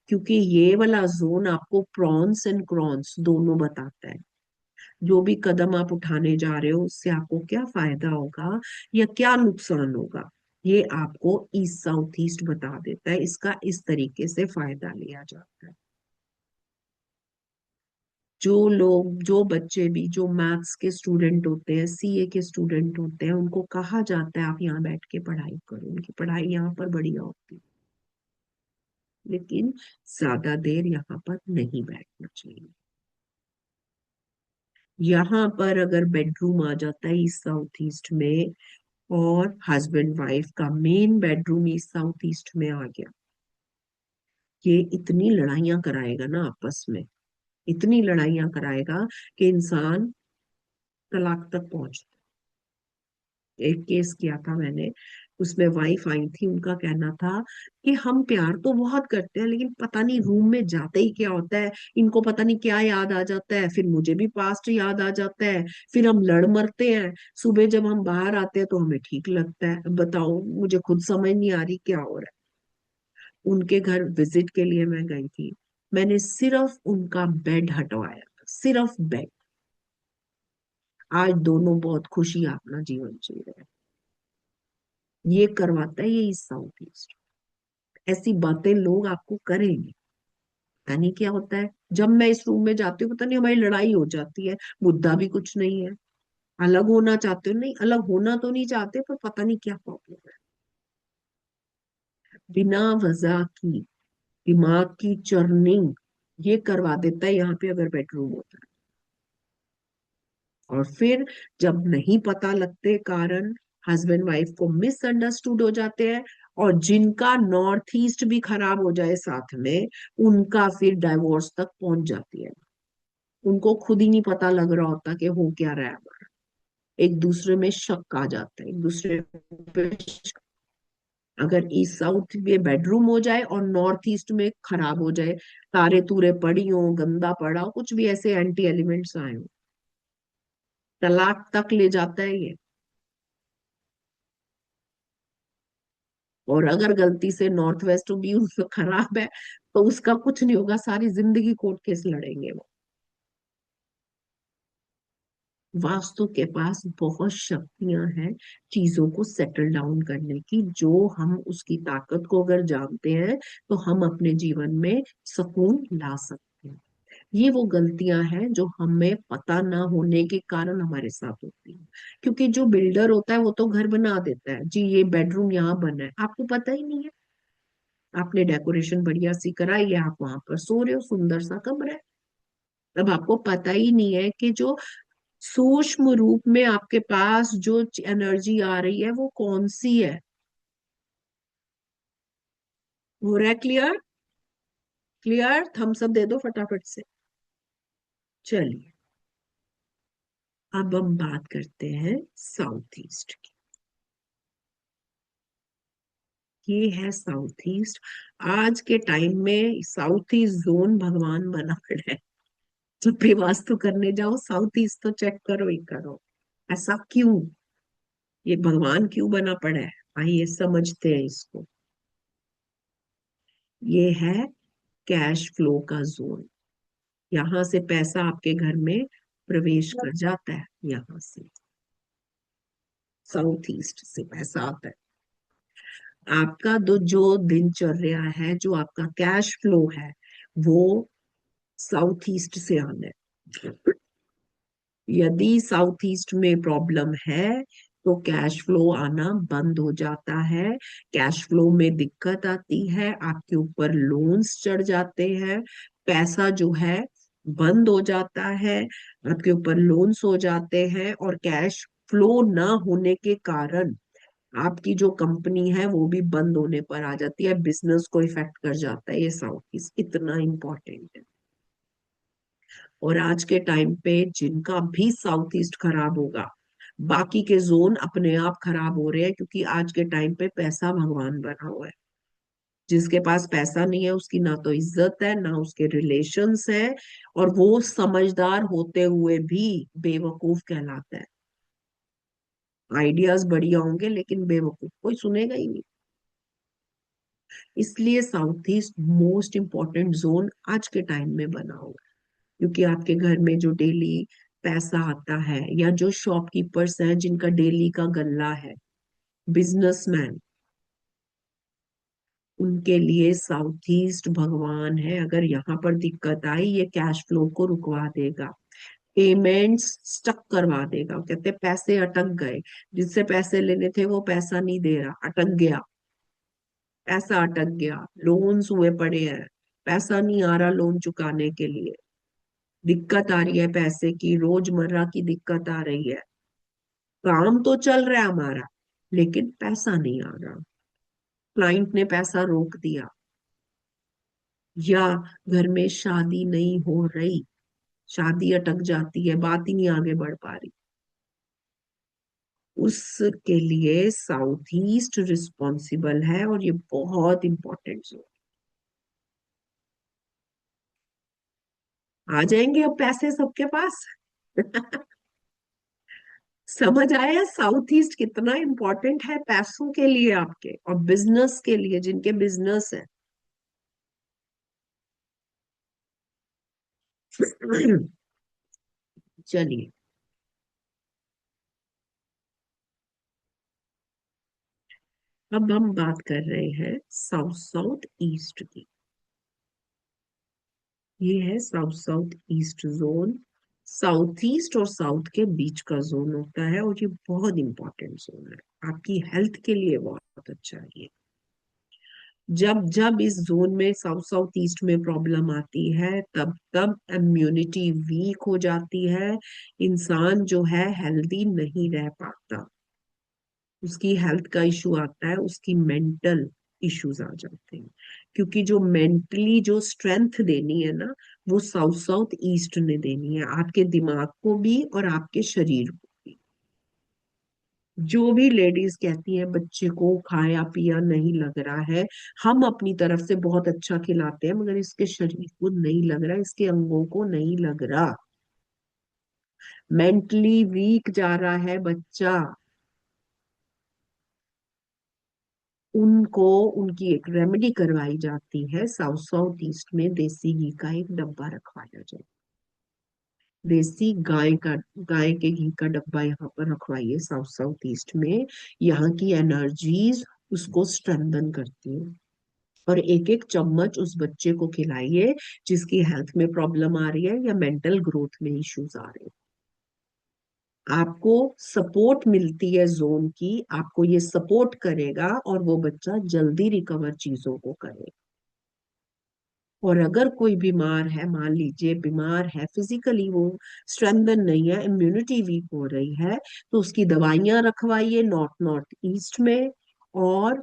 क्योंकि ये वाला जोन आपको प्रॉन्स एंड क्रॉन्स दोनों बताता है। जो भी कदम आप उठाने जा रहे हो उससे आपको क्या फायदा होगा या क्या नुकसान होगा, ये आपको ईस्ट साउथ ईस्ट बता देता है। इसका इस तरीके से फायदा लिया जाता है। जो लोग, जो बच्चे भी जो मैथ्स के स्टूडेंट होते हैं, सीए के स्टूडेंट होते हैं, उनको कहा जाता है आप यहाँ बैठ के पढ़ाई करो, उनकी पढ़ाई यहाँ पर बढ़िया होती है। लेकिन ज्यादा देर यहाँ पर नहीं बैठना चाहिए। यहाँ पर अगर बेडरूम आ जाता है ईस्ट साउथ ईस्ट में, और हस्बैंड वाइफ का main bedroom east south east में आ गया, ये इतनी लड़ाइयां कराएगा ना आपस में, इतनी लड़ाइयां कराएगा कि इंसान तलाक तक पहुंच। एक केस किया था मैंने, उसमें वाइफ आई थी, उनका कहना था कि हम प्यार तो बहुत करते हैं लेकिन पता नहीं रूम में जाते ही क्या होता है, इनको पता नहीं क्या याद आ जाता है, फिर मुझे भी पास्ट याद आ जाता है, फिर हम लड़ मरते हैं। सुबह जब हम बाहर आते हैं तो हमें ठीक लगता है। बताओ, मुझे खुद समझ नहीं आ रही क्या हो रहा है। उनके घर विजिट के लिए मैं गई थी, मैंने सिर्फ उनका बेड हटवाया, सिर्फ बेड। आज दोनों बहुत खुशी अपना जीवन जी रहे हैं। ये करवाता है ये इस साउथ ईस्ट। ऐसी बातें लोग आपको करेंगे, पता नहीं क्या होता है। जब मैं इस रूम में जाती हूँ पता नहीं हमारी लड़ाई हो जाती है, मुद्दा भी कुछ नहीं है। अलग होना चाहते हो, नहीं अलग होना तो नहीं चाहते, पर पता नहीं क्या प्रॉब्लम है। बिना वजह की दिमाग की चर्निंग ये करवा देता है यहाँ पे अगर बेडरूम होता है। और फिर जब नहीं पता लगते कारण, हस्बैंड वाइफ को मिसअंडरस्टूड हो जाते हैं, और जिनका नॉर्थ ईस्ट भी खराब हो जाए साथ में, उनका फिर डाइवोर्स तक पहुंच जाती है। उनको खुद ही नहीं पता लग रहा होता कि हो क्या रहा है हमारा। एक दूसरे में शक आ जाता है, एक दूसरे पे अगर ईस्ट साउथ में बेडरूम हो जाए और नॉर्थ ईस्ट में खराब हो जाए, तारे तूरे पड़ी हो, गंदा पड़ा हो, कुछ भी ऐसे एंटी एलिमेंट्स आए हो, तलाक तक ले जाता है ये। और अगर गलती से नॉर्थ वेस्ट भी उसका खराब है तो उसका कुछ नहीं होगा, सारी जिंदगी कोर्ट केस लड़ेंगे वो। वास्तु के पास बहुत शक्तियां हैं चीजों को सेटल डाउन करने की, जो हम उसकी ताकत को अगर जानते हैं तो हम अपने जीवन में सुकून ला सकते हैं। ये वो गलतियां हैं जो हमें पता ना होने के कारण हमारे साथ होती है। क्योंकि जो बिल्डर होता है वो तो घर बना देता है, जी ये बेडरूम यहाँ बना है, आपको पता ही नहीं है। आपने डेकोरेशन बढ़िया सी कराई है, आप वहां पर सो रहे हो, सुंदर सा कमरा है। अब आपको पता ही नहीं है कि जो सूक्ष्म रूप में आपके पास जो एनर्जी आ रही है वो कौन सी है। हो रहा है क्लियर? क्लियर, थम्स अप दे दो फटाफट से। चलिए, अब हम बात करते हैं साउथ ईस्ट की। ये है साउथ ईस्ट। आज के टाइम में साउथ ईस्ट जोन भगवान बना पड़ा है। जब भी वास्तु करने जाओ साउथ ईस्ट तो चेक करो ही करो। ऐसा क्यों? ये भगवान क्यों बना पड़ा है? आइए समझते हैं इसको। ये है कैश फ्लो का जोन। यहाँ से पैसा आपके घर में प्रवेश कर जाता है, यहाँ से साउथ ईस्ट से पैसा आता है। आपका जो दिनचर्या है, जो आपका कैश फ्लो है, वो साउथ ईस्ट से आना है। यदि साउथ ईस्ट में प्रॉब्लम है तो कैश फ्लो आना बंद हो जाता है, कैश फ्लो में दिक्कत आती है, आपके ऊपर लोन्स चढ़ जाते हैं, पैसा जो है बंद हो जाता है, आपके ऊपर लोन्स हो जाते हैं, और कैश फ्लो ना होने के कारण आपकी जो कंपनी है वो भी बंद होने पर आ जाती है, बिजनेस को इफेक्ट कर जाता है। ये साउथ ईस्ट इतना इंपॉर्टेंट है। और आज के टाइम पे जिनका भी साउथ ईस्ट खराब होगा, बाकी के जोन अपने आप खराब हो रहे हैं, क्योंकि आज के टाइम पे पैसा भगवान बना हुआ है। जिसके पास पैसा नहीं है उसकी ना तो इज्जत है, ना उसके रिलेशंस है, और वो समझदार होते हुए भी बेवकूफ कहलाता है। आइडियाज बढ़िया होंगे लेकिन बेवकूफ कोई सुनेगा ही नहीं। इसलिए south east most important zone आज के टाइम में बना हुआ है, क्योंकि आपके घर में जो डेली पैसा आता है, या जो शॉपकीपर्स हैं जिनका डेली का गल्ला है, बिजनेसमैन, उनके लिए साउथ ईस्ट भगवान है। अगर यहाँ पर दिक्कत आई, ये कैश फ्लो को रुकवा देगा, पेमेंट्स स्टक करवा देगा। कहते हैं पैसे अटक गए, जिससे पैसे लेने थे वो पैसा नहीं दे रहा, अटक गया, पैसा अटक गया, लोन्स हुए पड़े हैं, पैसा नहीं आ रहा लोन चुकाने के लिए, दिक्कत आ रही है पैसे की, रोजमर्रा की दिक्कत आ रही है, काम तो चल रहा है हमारा लेकिन पैसा नहीं आ रहा, क्लाइंट ने पैसा रोक दिया, या घर में शादी नहीं हो रही, शादी अटक जाती है, बात ही नहीं आगे बढ़ पा रही, उसके लिए साउथ ईस्ट रिस्पॉन्सिबल है, और ये बहुत इंपॉर्टेंट है। आ जाएंगे अब पैसे सबके पास। समझ आया साउथ ईस्ट कितना इंपॉर्टेंट है पैसों के लिए आपके, और बिजनेस के लिए जिनके बिजनेस है। चलिए, अब हम बात कर रहे हैं साउथ साउथ ईस्ट की। ये है south south east zone. South east और साउथ के बीच का जोन होता है, और ये बहुत इंपॉर्टेंट जोन है, आपकी हेल्थ के लिए बहुत अच्छा है ये। जब जब इस जोन में साउथ साउथ ईस्ट में प्रॉब्लम आती है, तब तब इम्यूनिटी वीक हो जाती है, इंसान जो है हेल्दी नहीं रह पाता, उसकी हेल्थ का इशू आता है, उसकी मेंटल इश्यूज आ जाते हैं। क्योंकि जो मेंटली जो स्ट्रेंथ देनी है ना, वो साउथ साउथ ईस्ट ने देनी है, आपके दिमाग को भी और आपके शरीर को भी। जो भी लेडीज कहती हैं बच्चे को खाया पिया नहीं लग रहा है, हम अपनी तरफ से बहुत अच्छा खिलाते हैं मगर इसके शरीर को नहीं लग रहा, इसके अंगों को नहीं लग रहा, मेंटली वीक जा रहा है बच्चा, उनको उनकी एक रेमेडी करवाई जाती है। साउथ साउथ ईस्ट में देसी घी का एक डब्बा रखवाया जाए, देसी गाय के घी का डब्बा यहाँ पर रखवाइए साउथ साउथ ईस्ट में। यहाँ की एनर्जीज उसको स्ट्रेंथन करती है, और एक एक चम्मच उस बच्चे को खिलाइए जिसकी हेल्थ में प्रॉब्लम आ रही है या मेंटल ग्रोथ में इश्यूज आ रहे हैं। आपको सपोर्ट मिलती है जोन की, आपको ये सपोर्ट करेगा, और वो बच्चा जल्दी रिकवर चीजों को करे। और अगर कोई बीमार है, मान लीजिए बीमार है फिजिकली, वो स्ट्रेंथन नहीं है, इम्यूनिटी वीक हो रही है, तो उसकी दवाइयां रखवाइए नॉर्थ नॉर्थ ईस्ट में, और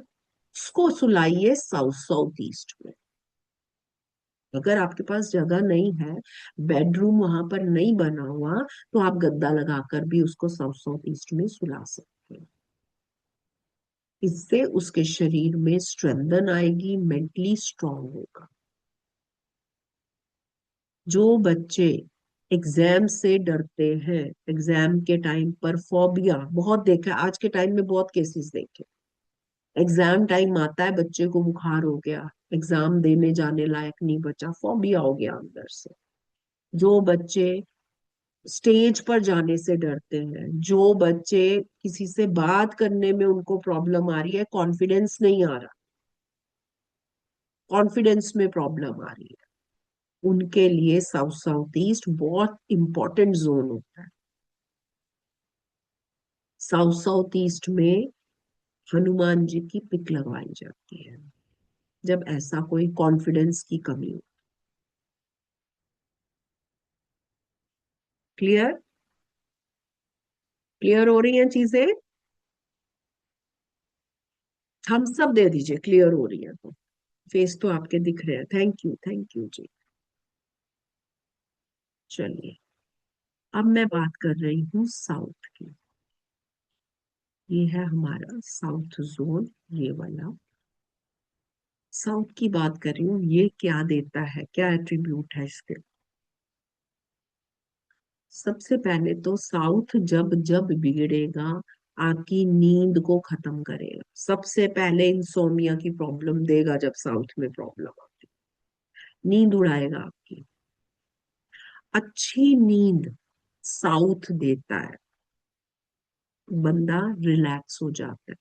उसको सुलाइए साउथ साउथ ईस्ट में। अगर आपके पास जगह नहीं है, बेडरूम वहां पर नहीं बना हुआ, तो आप गद्दा लगाकर भी उसको साउथ साउथ ईस्ट में सुला सकते हैं। इससे उसके शरीर में स्ट्रेंथन आएगी, मेंटली स्ट्रांग होगा। जो बच्चे एग्जाम से डरते हैं, एग्जाम के टाइम पर फोबिया बहुत देखा है, आज के टाइम में बहुत केसेस देखे। एग्जाम टाइम आता है, बच्चे को बुखार हो गया, एग्जाम देने जाने लायक नहीं बचा, फोबिया हो गया अंदर से, जो बच्चे स्टेज पर जाने से डरते हैं, जो बच्चे किसी से बात करने में उनको प्रॉब्लम आ रही है, कॉन्फिडेंस नहीं आ रहा, कॉन्फिडेंस में प्रॉब्लम आ रही है, उनके लिए साउथ साउथ ईस्ट बहुत इंपॉर्टेंट जोन होता है। साउथ साउथ ईस्ट में हनुमान जी की पिक लगवाई जाती है जब ऐसा कोई कॉन्फिडेंस की कमी हो। क्लियर? क्लियर हो रही हैं चीजें? हम सब दे दीजिए, क्लियर हो रही है तो। फेस तो आपके दिख रहे हैं, थैंक यू जी। चलिए, अब मैं बात कर रही हूँ साउथ की। ये है हमारा साउथ जोन, ये वाला। साउथ की बात कर रही हूँ, ये क्या देता है, क्या एट्रीब्यूट है इसके। सबसे पहले तो साउथ जब जब बिगड़ेगा, आपकी नींद को खत्म करेगा। सबसे पहले इंसोमिया की प्रॉब्लम देगा जब साउथ में प्रॉब्लम आती है। नींद उड़ाएगा आपकी। अच्छी नींद साउथ देता है, बंदा रिलैक्स हो जाता है।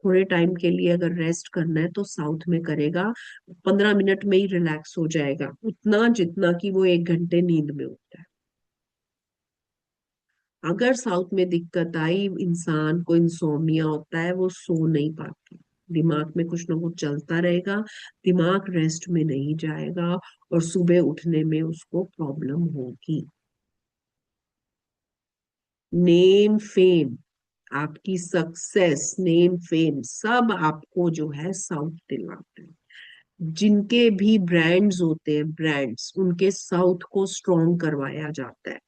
थोड़े टाइम के लिए अगर रेस्ट करना है तो साउथ में करेगा, 15 मिनट में ही रिलैक्स हो जाएगा, उतना जितना कि वो 1 घंटे नींद में होता है। अगर साउथ में दिक्कत आई, इंसान को इंसोमिया होता है, वो सो नहीं पाता, दिमाग में कुछ ना कुछ चलता रहेगा, दिमाग रेस्ट में नहीं जाएगा, और सुबह उठने में उसको प्रॉब्लम होगी। नेम फेम, आपकी सक्सेस, नेम फेम सब आपको जो है साउथ दिलवाता है। जिनके भी ब्रांड्स होते हैं, ब्रांड्स, उनके साउथ को स्ट्रॉन्ग करवाया जाता है,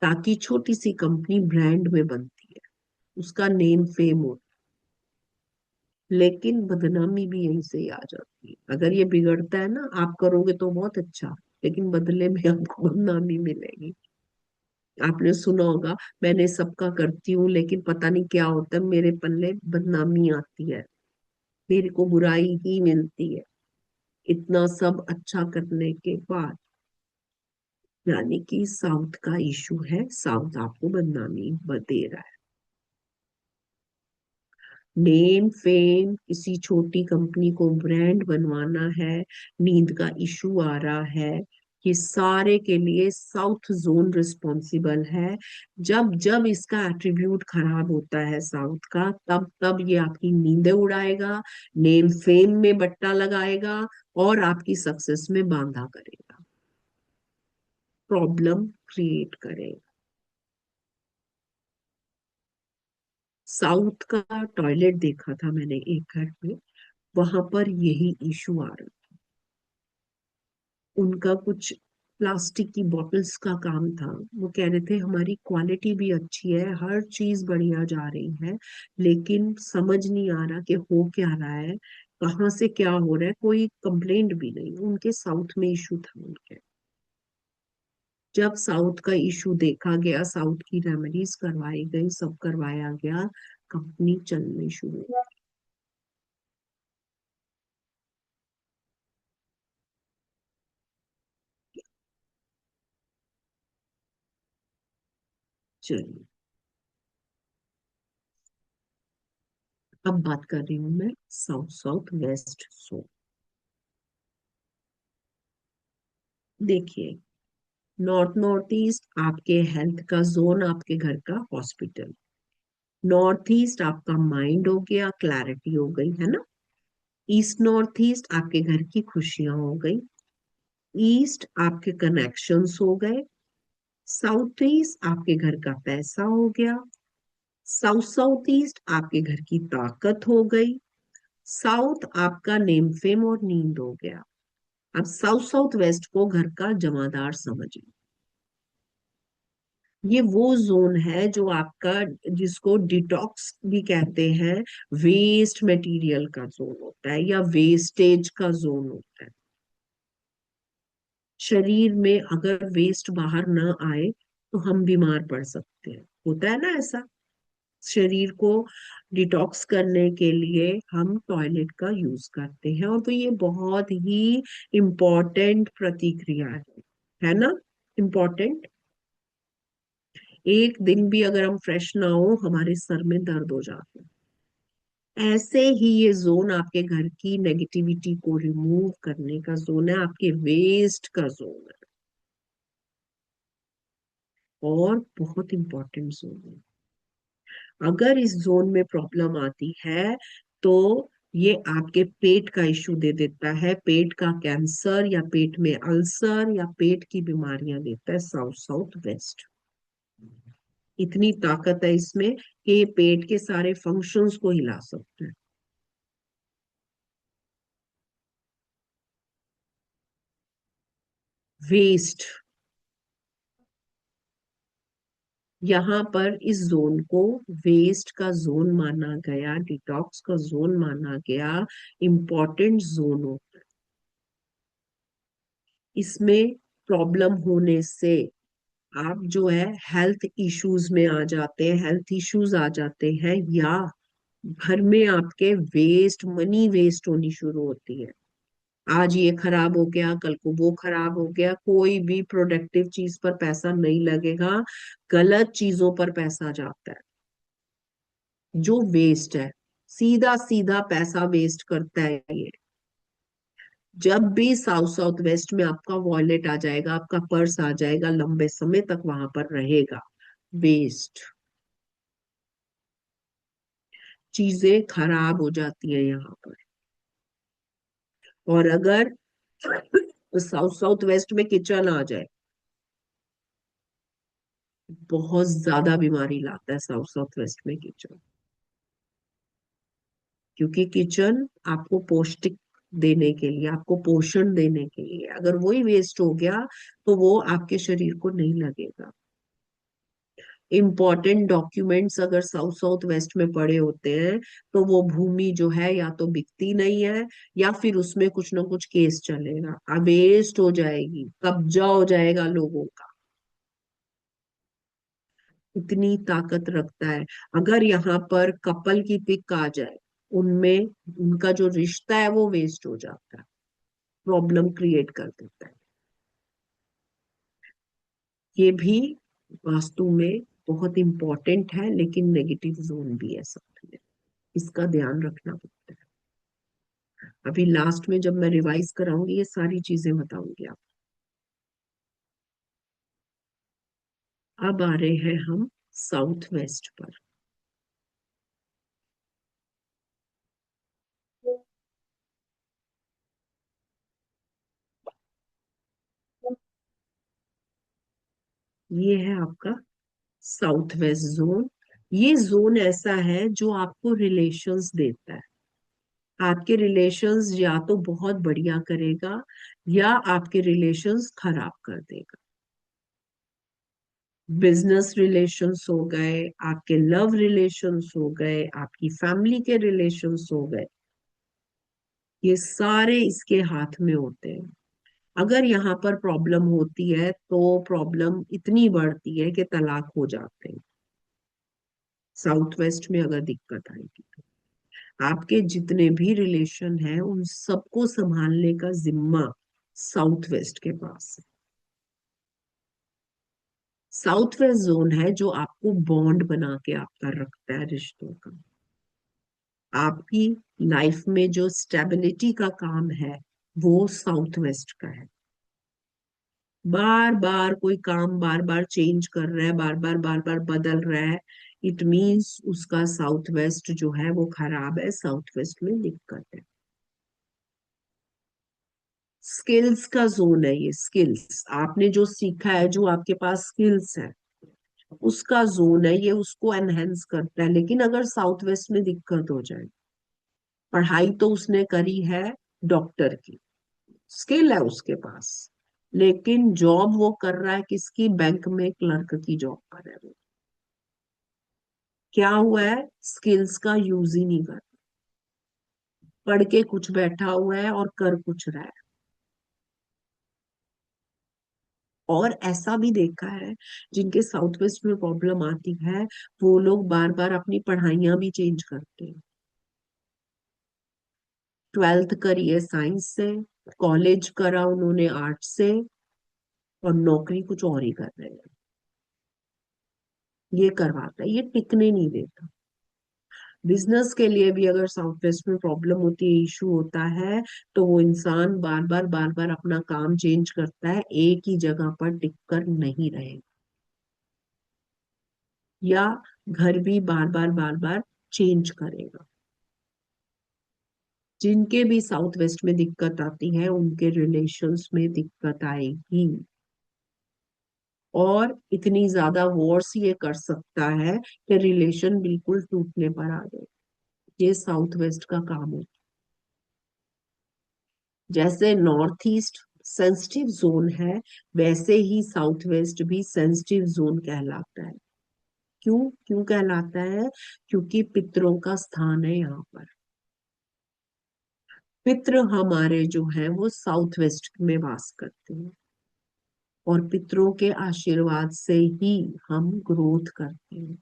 ताकि छोटी सी कंपनी ब्रांड में बनती है, उसका नेम फेम हो। लेकिन बदनामी भी यहीं से ही आ जाती है। अगर ये बिगड़ता है ना, आप करोगे तो बहुत अच्छा, लेकिन बदले में आपको बदनामी मिलेगी। आपने सुना होगा, मैंने सबका करती हूँ लेकिन पता नहीं क्या होता है, मेरे पल्ले बदनामी आती है, मेरे को बुराई ही मिलती है, इतना सब अच्छा करने के बाद। यानी कि साउथ का इशू है, साउथ आपको बदनामी दे रहा है। नेम फेम, किसी छोटी कंपनी को ब्रांड बनवाना है, नींद का इशू आ रहा है, ये सारे के लिए साउथ जोन रिस्पॉन्सिबल है। जब जब इसका एट्रीब्यूट खराब होता है साउथ का, तब तब ये आपकी नींदें उड़ाएगा, नेम फेम में बट्टा लगाएगा, और आपकी सक्सेस में बांधा करेगा, प्रॉब्लम क्रिएट करेगा। साउथ का टॉयलेट देखा था मैंने एक घर में, वहां पर यही इशू आ रहा। उनका कुछ प्लास्टिक की बॉटल्स का काम था। वो कह रहे थे हमारी क्वालिटी भी अच्छी है, हर चीज बढ़िया जा रही है, लेकिन समझ नहीं आ रहा कि हो क्या रहा है, कहाँ से क्या हो रहा है। कोई कंप्लेंट भी नहीं, उनके साउथ में इशू था उनके। जब साउथ का इशू देखा गया, साउथ की रेमेडीज करवाई गई, सब करवाया गया, कंपनी चलनी शुरू हुई। चलिए, अब बात कर रही हूँ मैं साउथ साउथ वेस्ट जोन। देखिए, नॉर्थ नॉर्थ ईस्ट आपके हेल्थ का जोन, आपके घर का हॉस्पिटल। नॉर्थ ईस्ट आपका माइंड हो गया, क्लैरिटी हो गई है ना। ईस्ट नॉर्थ ईस्ट आपके घर की खुशियां हो गई। ईस्ट आपके कनेक्शंस हो गए। साउथ ईस्ट आपके घर का पैसा हो गया। साउथ साउथ ईस्ट आपके घर की ताकत हो गई। साउथ आपका नेम फेम और नींद हो गया। अब साउथ साउथ वेस्ट को घर का जमादार समझिए। ये वो जोन है जो आपका, जिसको डिटॉक्स भी कहते हैं, वेस्ट मटेरियल का जोन होता है, या वेस्टेज का जोन होता है। शरीर में अगर वेस्ट बाहर ना आए तो हम बीमार पड़ सकते हैं, होता है ना ऐसा। शरीर को डिटॉक्स करने के लिए हम टॉयलेट का यूज करते हैं, और तो ये बहुत ही इम्पोर्टेंट प्रतिक्रिया है ना, इम्पोर्टेंट। एक दिन भी अगर हम फ्रेश ना हो हमारे सर में दर्द हो जाता है। ऐसे ही ये जोन आपके घर की नेगेटिविटी को रिमूव करने का जोन है, आपके वेस्ट का जोन है, और बहुत इंपॉर्टेंट जोन है। अगर इस जोन में प्रॉब्लम आती है तो ये आपके पेट का इशू दे देता है, पेट का कैंसर या पेट में अल्सर या पेट की बीमारियां देता है। साउथ साउथ वेस्ट, इतनी ताकत है इसमें कि ये पेट के सारे फंक्शंस को हिला सकता है। वेस्ट, यहाँ पर इस जोन को वेस्ट का जोन माना गया, डिटॉक्स का जोन माना गया, इम्पोर्टेंट जोन हो। इसमें प्रॉब्लम होने से आप जो है हेल्थ इश्यूज में आ जाते हैं, हेल्थ इश्यूज आ जाते हैं, या घर में आपके वेस्ट मनी वेस्ट होनी शुरू होती है। आज ये खराब हो गया, कल को वो खराब हो गया, कोई भी प्रोडक्टिव चीज पर पैसा नहीं लगेगा, गलत चीजों पर पैसा जाता है। जो वेस्ट है, सीधा सीधा पैसा वेस्ट करता है ये। जब भी साउथ साउथ वेस्ट में आपका वॉलेट आ जाएगा, आपका पर्स आ जाएगा, लंबे समय तक वहां पर रहेगा वेस्ट। चीजें खराब हो जाती है यहाँ पर। और अगर साउथ साउथ वेस्ट में किचन आ जाए, बहुत ज्यादा बीमारी लाता है साउथ साउथ वेस्ट में किचन। क्योंकि किचन आपको पौष्टिक देने के लिए, आपको पोषण देने के लिए, अगर वही वेस्ट हो गया तो वो आपके शरीर को नहीं लगेगा। इम्पोर्टेंट डॉक्यूमेंट्स अगर साउथ साउथ वेस्ट में पड़े होते हैं तो वो भूमि जो है या तो बिकती नहीं है, या फिर उसमें कुछ ना कुछ केस चलेगा, अवेस्ट हो जाएगी, कब्जा हो जाएगा लोगों का। इतनी ताकत रखता है। अगर यहाँ पर कपल की पिक आ जाए, उनमें उनका जो रिश्ता है वो वेस्ट हो जाता है, प्रॉब्लम क्रिएट कर देता है। ये भी वास्तु में बहुत इंपॉर्टेंट है, लेकिन नेगेटिव जोन भी है सब में, इसका ध्यान रखना पड़ता है। अभी लास्ट में जब मैं रिवाइज कराऊंगी ये सारी चीजें बताऊंगी आप। अब आ रहे हैं हम साउथ वेस्ट पर। ये है आपका साउथ वेस्ट जोन। ये जोन ऐसा है जो आपको रिलेशंस देता है। आपके रिलेशंस या तो बहुत बढ़िया करेगा, या आपके रिलेशंस खराब कर देगा। बिजनेस रिलेशंस हो गए, आपके लव रिलेशंस हो गए, आपकी फैमिली के रिलेशंस हो गए, ये सारे इसके हाथ में होते हैं। अगर यहाँ पर प्रॉब्लम होती है तो प्रॉब्लम इतनी बढ़ती है कि तलाक हो जाते हैं। साउथ वेस्ट में अगर दिक्कत आएगी तो आपके जितने भी रिलेशन हैं उन सबको संभालने का जिम्मा साउथ वेस्ट के पास है। साउथ वेस्ट जोन है जो आपको बॉन्ड बना के आपका रखता है, रिश्तों का। आपकी लाइफ में जो स्टेबिलिटी का काम है वो साउथ वेस्ट का है। बार बार कोई काम बार बार चेंज कर रहा है, बार बार बदल रहा है, इट मीन्स उसका साउथ वेस्ट जो है वो खराब है, साउथ वेस्ट में दिक्कत है। स्किल्स का जोन है ये, स्किल्स आपने जो सीखा है, जो आपके पास स्किल्स है, उसका जोन है ये, उसको एनहेंस करता है। लेकिन अगर साउथ वेस्ट में दिक्कत हो जाए, पढ़ाई तो उसने करी है डॉक्टर की, स्किल है उसके पास, लेकिन जॉब वो कर रहा है किसकी, बैंक में क्लर्क की जॉब कर रहा है वो। क्या हुआ है, स्किल्स का यूज ही नहीं कर, पढ़ के कुछ बैठा हुआ है और कर कुछ रहा है। और ऐसा भी देखा है, जिनके साउथ वेस्ट में प्रॉब्लम आती है वो लोग बार बार अपनी पढ़ाइयां भी चेंज करते हैं। ट्वेल्थ करी है साइंस से, कॉलेज करा उन्होंने आर्ट से, और नौकरी कुछ और ही कर रहे हैं। ये करवाता है, ये टिकने नहीं देता। बिजनेस के लिए भी अगर साउथ वेस्ट में प्रॉब्लम होती है, इशू होता है, तो वो इंसान बार बार अपना काम चेंज करता है, एक ही जगह पर टिक कर नहीं रहेगा। या घर भी बार बार चेंज करेगा। जिनके भी साउथ वेस्ट में दिक्कत आती है उनके रिलेशंस में दिक्कत आएगी। और इतनी ज्यादा वॉर्स ये कर सकता है कि रिलेशन बिल्कुल टूटने पर आ जाए। ये साउथ वेस्ट का काम है। जैसे नॉर्थ ईस्ट सेंसिटिव जोन है, वैसे ही साउथ वेस्ट भी सेंसिटिव जोन कहलाता है। क्यों क्यों कहलाता है? क्योंकि पितरों का स्थान है यहाँ पर। पितृ हमारे जो है वो साउथ वेस्ट में वास करते हैं, और पितरों के आशीर्वाद से ही हम ग्रोथ करते हैं।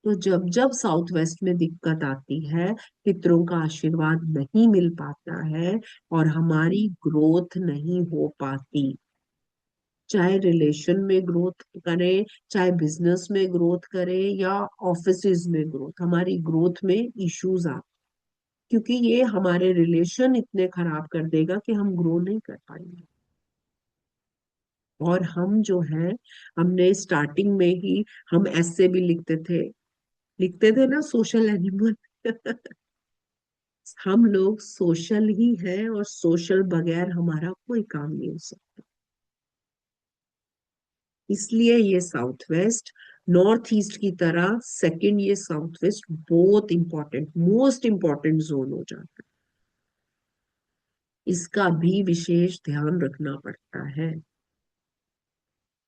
तो जब जब साउथ वेस्ट में दिक्कत आती है, पितरों का आशीर्वाद नहीं मिल पाता है, और हमारी ग्रोथ नहीं हो पाती, चाहे रिलेशन में ग्रोथ करे, चाहे बिजनेस में ग्रोथ करे, या ऑफिसेज में ग्रोथ, हमारी ग्रोथ में इश्यूज आते, क्योंकि ये हमारे रिलेशन इतने खराब कर देगा कि हम ग्रो नहीं कर पाएंगे। और हम जो है, हमने स्टार्टिंग में ही हम ऐसे भी लिखते थे ना, सोशल एनिमल। हम लोग सोशल ही हैं, और सोशल बगैर हमारा कोई काम नहीं हो सकता। इसलिए ये साउथ वेस्ट नॉर्थ ईस्ट की तरह सेकंड, ये साउथ वेस्ट बहुत इंपॉर्टेंट, मोस्ट इंपॉर्टेंट जोन हो जाता है। इसका भी विशेष ध्यान रखना पड़ता है।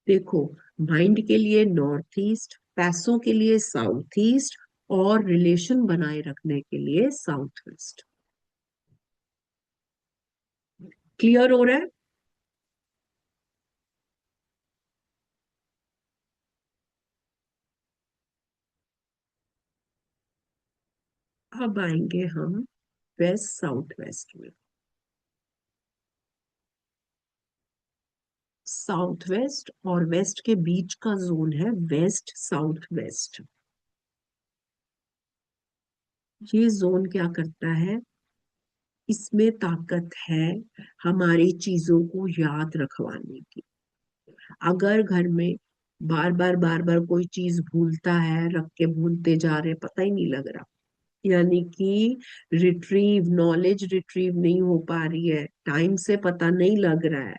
देखो, माइंड के लिए नॉर्थ ईस्ट, पैसों के लिए साउथ ईस्ट, और रिलेशन बनाए रखने के लिए साउथ वेस्ट। क्लियर हो रहा है? अब आएंगे हम वेस्ट साउथ वेस्ट में। साउथ वेस्ट और वेस्ट के बीच का जोन है वेस्ट साउथ वेस्ट। ये जोन क्या करता है? इसमें ताकत है हमारी चीजों को याद रखवाने की। अगर घर में बार बार कोई चीज भूलता है, रख के भूलते जा रहे, पता ही नहीं लग रहा, यानी कि नॉलेज रिट्रीव नहीं हो पा रही है, टाइम से पता नहीं लग रहा है,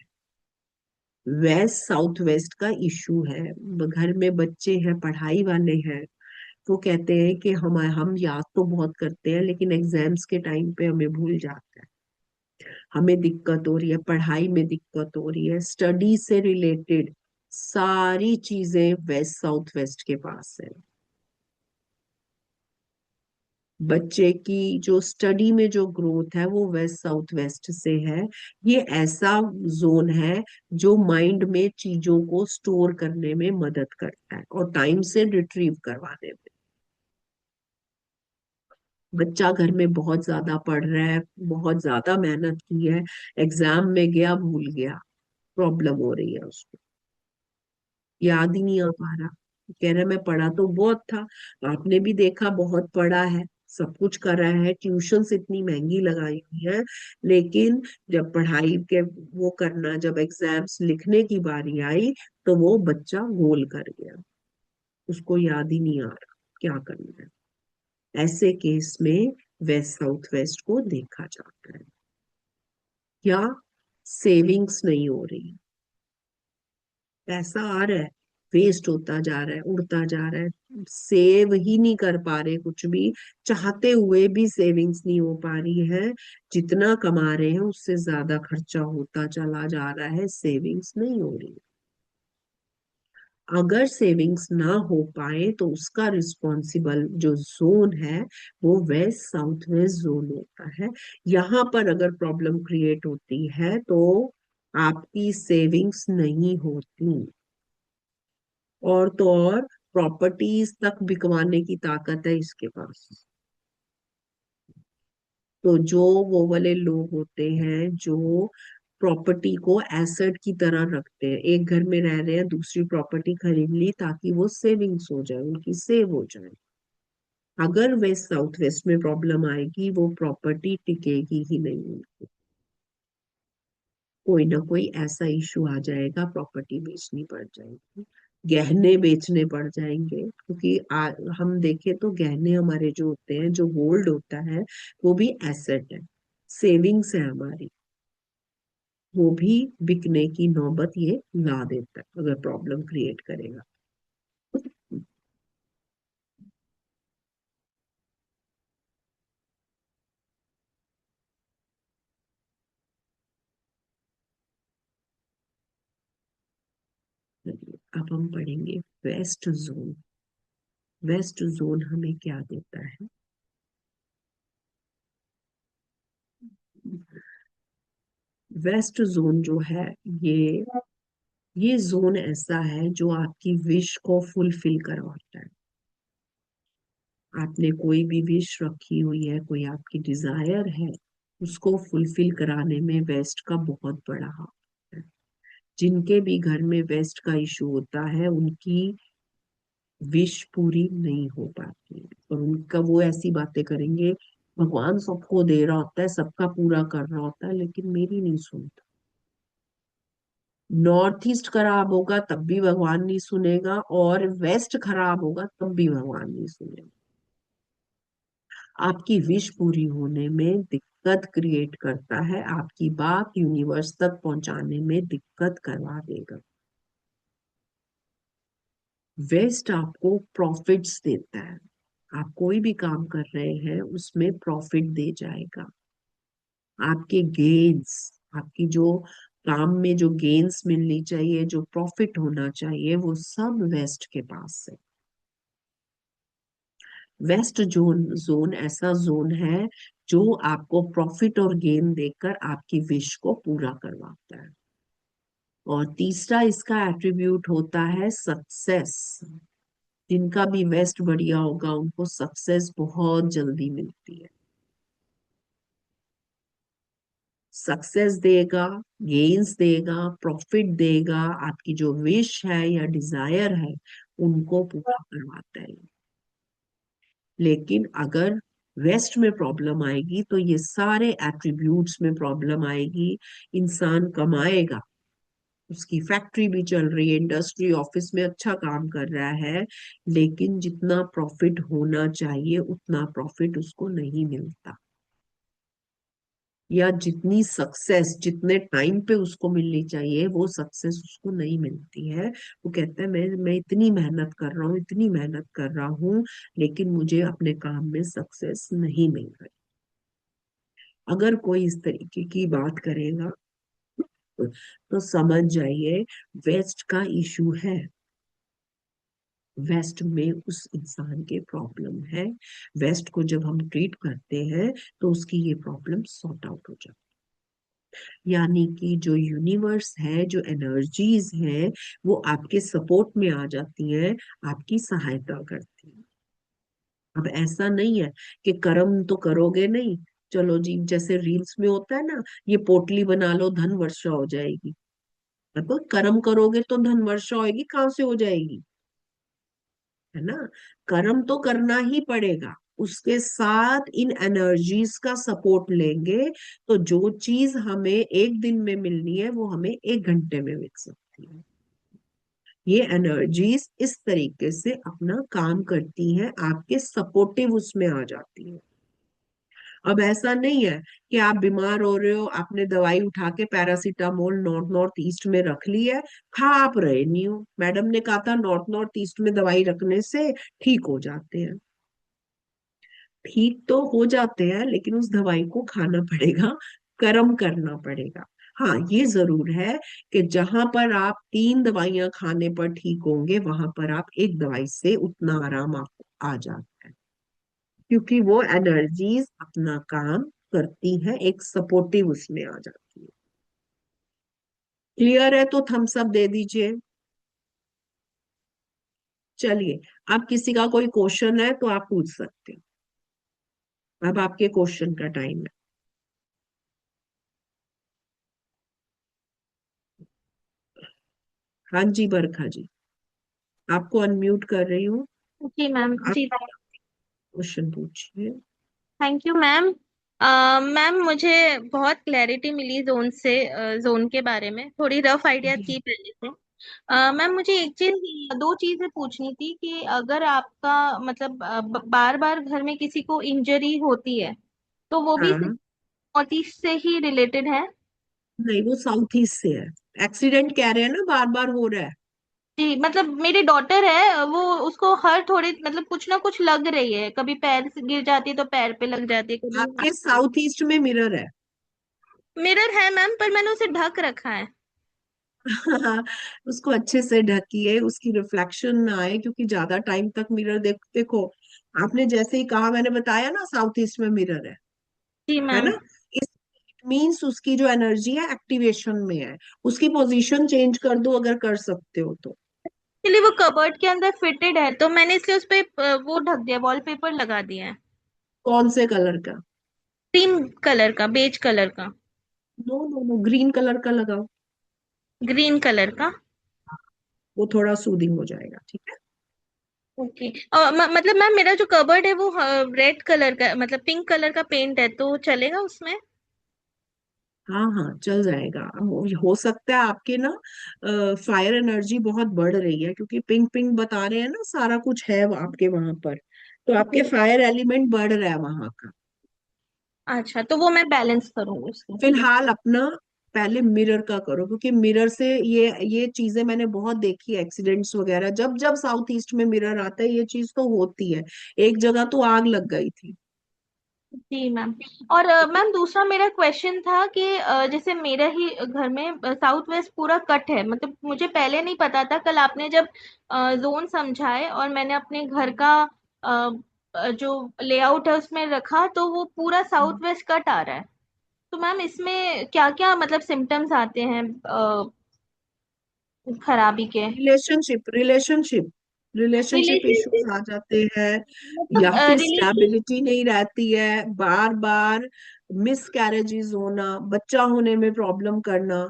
वेस्ट साउथ वेस्ट का इशू है। घर में बच्चे हैं, पढ़ाई वाले हैं, वो कहते हैं कि हम याद तो बहुत करते हैं, लेकिन एग्जाम्स के टाइम पे हमें भूल जाता है। हमें दिक्कत हो रही है, पढ़ाई में दिक्कत हो रही है, स्टडी से रिलेटेड सारी चीजें वेस्ट साउथ वेस्ट के पास है। बच्चे की जो स्टडी में जो ग्रोथ है वो वेस्ट साउथ वेस्ट से है। ये ऐसा जोन है जो माइंड में चीजों को स्टोर करने में मदद करता है, और टाइम से रिट्रीव करवाने में। बच्चा घर में बहुत ज्यादा पढ़ रहा है, बहुत ज्यादा मेहनत की है, एग्जाम में गया भूल गया, प्रॉब्लम हो रही है उसको, याद ही नहीं आ पा रहा, कह रहा मैं पढ़ा तो बहुत था। आपने भी देखा, बहुत पढ़ा है, सब कुछ करा है, ट्यूशंस इतनी महंगी लगाई हुई है, लेकिन जब पढ़ाई के वो करना, जब एग्जाम्स लिखने की बारी आई, तो वो बच्चा गोल कर गया, उसको याद ही नहीं आ रहा क्या करना है। ऐसे केस में वेस्ट साउथ वेस्ट को देखा जाता है। या सेविंग्स नहीं हो रही, पैसा आ रहा है, वेस्ट होता जा रहा है, उड़ता जा रहा है, सेव ही नहीं कर पा रहे कुछ भी, चाहते हुए भी सेविंग्स नहीं हो पा रही है, जितना कमा रहे हैं उससे ज्यादा खर्चा होता चला जा रहा है, सेविंग्स नहीं हो रही। अगर सेविंग्स ना हो पाए तो उसका रिस्पॉन्सिबल जो जोन है वो वेस्ट साउथ वेस्ट जोन होता है। यहाँ पर अगर प्रॉब्लम क्रिएट होती है तो आपकी सेविंग्स नहीं होती, और तो और प्रॉपर्टीज तक बिकवाने की ताकत है इसके पास। तो जो वो वाले लोग होते हैं जो प्रॉपर्टी को एसेट की तरह रखते हैं। एक घर में रह रहे हैं, दूसरी प्रॉपर्टी खरीद ली ताकि वो सेविंग्स हो जाए, उनकी सेव हो जाए। अगर वेस्ट साउथ वेस्ट में प्रॉब्लम आएगी, वो प्रॉपर्टी टिकेगी ही नहीं। कोई ना कोई ऐसा इशू आ जाएगा, प्रॉपर्टी बेचनी पड़ जाएगी, गहने बेचने पड़ जाएंगे, क्योंकि हम देखें तो गहने हमारे जो होते हैं, जो गोल्ड होता है, वो भी एसेट है, सेविंग्स है हमारी, वो भी बिकने की नौबत ये ला देता है अगर प्रॉब्लम क्रिएट करेगा। चलिए, अब हम पढ़ेंगे वेस्ट जोन। वेस्ट जोन हमें क्या देता है? वेस्ट जोन जो है, ये ये जोन ऐसा है जो आपकी विश को फुलफिल करवाता है। आपने कोई भी विश रखी हुई है, कोई आपकी डिजायर है, उसको फुलफिल कराने में वेस्ट का बहुत बड़ा हाथ है। जिनके भी घर में वेस्ट का इशू होता है, उनकी विश पूरी नहीं हो पाती है, और उनका वो ऐसी बातें करेंगे, भगवान सबको दे रहा होता है, सबका पूरा कर रहा होता है, लेकिन मेरी नहीं सुनता। नॉर्थ ईस्ट खराब होगा तब भी भगवान नहीं सुनेगा, और वेस्ट खराब होगा तब भी भगवान नहीं सुनेगा। आपकी विश पूरी होने में दिक्कत क्रिएट करता है, आपकी बात यूनिवर्स तक पहुंचाने में दिक्कत करवा देगा। वेस्ट आपको प्रॉफिट्स देता है। आप कोई भी काम कर रहे हैं, उसमें प्रॉफिट दे जाएगा। आपके गेन्स, आपकी जो काम में जो गेन्स मिलनी चाहिए, जो प्रॉफिट होना चाहिए, वो सब वेस्ट के पास है। वेस्ट जोन जोन ऐसा जोन है जो आपको प्रॉफिट और गेन देकर आपकी विश को पूरा करवाता है। और तीसरा इसका एट्रीब्यूट होता है सक्सेस। जिनका भी वेस्ट बढ़िया होगा, उनको सक्सेस बहुत जल्दी मिलती है। सक्सेस देगा, गेन्स देगा, प्रॉफिट देगा, आपकी जो विश है या डिजायर है, उनको पूरा करवाता है। लेकिन अगर वेस्ट में प्रॉब्लम आएगी, तो ये सारे एट्रीब्यूट्स में प्रॉब्लम आएगी। इंसान कमाएगा, उसकी फैक्ट्री भी चल रही है, इंडस्ट्री ऑफिस में अच्छा काम कर रहा है, लेकिन जितना प्रॉफिट होना चाहिए उतना प्रॉफिट उसको नहीं मिलता, या जितनी सक्सेस जितने टाइम पे उसको मिलनी चाहिए, वो सक्सेस उसको नहीं मिलती है। वो कहता है, मैं इतनी मेहनत कर रहा हूँ, इतनी मेहनत कर रहा हूँ, लेकिन मुझे अपने काम में सक्सेस नहीं मिल रही। अगर कोई इस तरीके की बात करेगा, तो समझ जाइए वेस्ट का इशू है। वेस्ट में उस इंसान के प्रॉब्लम है। वेस्ट को जब हम ट्रीट करते हैं, तो उसकी ये प्रॉब्लम सॉर्ट आउट हो जाती है। यानी कि जो यूनिवर्स है, जो एनर्जीज है, वो आपके सपोर्ट में आ जाती हैं, आपकी सहायता करती है। अब ऐसा नहीं है कि कर्म तो करोगे नहीं, चलो जी, जैसे रील्स में होता है ना, ये पोटली बना लो, धन वर्षा हो जाएगी। मतलब कर्म करोगे तो धन वर्षा होगी, कहाँ से हो जाएगी? है ना? कर्म तो करना ही पड़ेगा, उसके साथ इन एनर्जीज का सपोर्ट लेंगे, तो जो चीज हमें एक दिन में मिलनी है, वो हमें एक घंटे में मिल सकती है। ये एनर्जीज इस तरीके से अपना काम करती हैं, आपके सपोर्टिव उसमें आ जाती है। अब ऐसा नहीं है कि आप बीमार हो रहे हो, आपने दवाई उठा के पैरासीटामोल नॉर्थ नॉर्थ ईस्ट में रख ली है, खा आप रहे नहीं हो। मैडम ने कहा था नॉर्थ नॉर्थ ईस्ट में दवाई रखने से ठीक हो जाते हैं। ठीक तो हो जाते हैं, लेकिन उस दवाई को खाना पड़ेगा, कर्म करना पड़ेगा। हाँ, ये जरूर है कि जहां पर आप 3 दवाइयां खाने पर ठीक होंगे, वहां पर आप एक दवाई से उतना आराम आपको आ जाता है, क्योंकि वो एनर्जीज अपना काम करती हैं, एक सपोर्टिव उसमें आ जाती है। क्लियर है? तो थम्स अप दे दीजिए। चलिए, अब किसी का कोई क्वेश्चन है तो आप पूछ सकते हैं। अब आपके क्वेश्चन का टाइम है। हाँ जी बरखा जी, आपको अनम्यूट कर रही हूँ। जी मैम। आप जी क्वेश्चन पूछिए। Thank you ma'am. मैम मुझे बहुत क्लैरिटी मिली जोन से, जोन के बारे में थोड़ी रफ आइडिया जी थी पहले से। मैम मुझे एक चीज, दो चीजें पूछनी थी कि अगर आपका मतलब बार बार घर में किसी को इंजरी होती है तो वो भी हाँ। नॉर्थ ईस्ट से ही रिलेटेड है? नहीं, वो साउथ ईस्ट से है। एक्सीडेंट कह रहे हैं ना, बार बार हो रहा है। जी मतलब मेरी डॉटर है, वो उसको हर थोड़े मतलब कुछ ना कुछ लग रही है, कभी पैर से गिर जाती है तो पैर पे लग जाती है, कभी हाथ आपके पे। साउथ ईस्ट में मिरर है। मिरर है मैम, पर मैंने उसे ढक रखा है। उसको अच्छे से ढकिए, उसकी रिफ्लेक्शन ना आए, क्योंकि ज्यादा टाइम तक मिरर देखो। आपने जैसे ही कहा, मैंने बताया ना साउथ ईस्ट में मिरर जी है मैम। ना। इस मीन्स उसकी जो एनर्जी है एक्टिवेशन में है। उसकी पोजीशन चेंज कर दो अगर कर सकते हो तो। एक्चुअली वो कबर्ड के अंदर फिटेड है तो मैंने इसलिए उस पे वो ढक दिया, वॉलपेपर लगा दिया है। कौन से कलर का? क्रीम कलर का, बेज कलर का। No no no, green colour का लगाओ। ग्रीन कलर का। वो थोड़ा सूदिंग हो जाएगा, ठीक है। ओके। और मतलब मैम मेरा जो कबर्ड है वो रेड कलर का, मतलब पिंक कलर का पेंट है, तो चलेगा उसमें? हाँ हाँ, चल जाएगा। अब हो सकता है आपके ना फायर एनर्जी बहुत बढ़ रही है, क्योंकि पिंक पिंक बता रहे हैं ना, सारा कुछ है आपके वहां पर। तो आपके जी। फायर एलिमेंट बढ़ रहा है वहां का। अच्छा, तो वो मैं बैलेंस करूंगी उसको। फिलहाल अपना पहले मिरर का करो, क्योंकि मिरर से ये चीजें मैंने बहुत देखी है, एक्सीडेंट्स वगैरह, जब जब साउथ ईस्ट में मिरर आता है ये चीज तो होती है। एक जगह तो आग लग गई थी। जी मैम। और ठीक है। मैम दूसरा मेरा क्वेश्चन था कि जैसे मेरा ही घर में साउथ वेस्ट पूरा कट है, मतलब मुझे पहले नहीं पता था, कल आपने जब जोन समझाए और मैंने अपने घर का जो लेआउट है उसमें रखा तो वो पूरा साउथ वेस्ट कट आ रहा है। तो मैम इसमें क्या क्या मतलब सिम्टम्स आते हैं खराबी के? Relationship relationship relationship issues relationship आ जाते हैं, या मतलब फिर रिलेशन। स्टेबिलिटी नहीं रहती है, बार बार मिस कैरेजेस होना, बच्चा होने में प्रॉब्लम करना।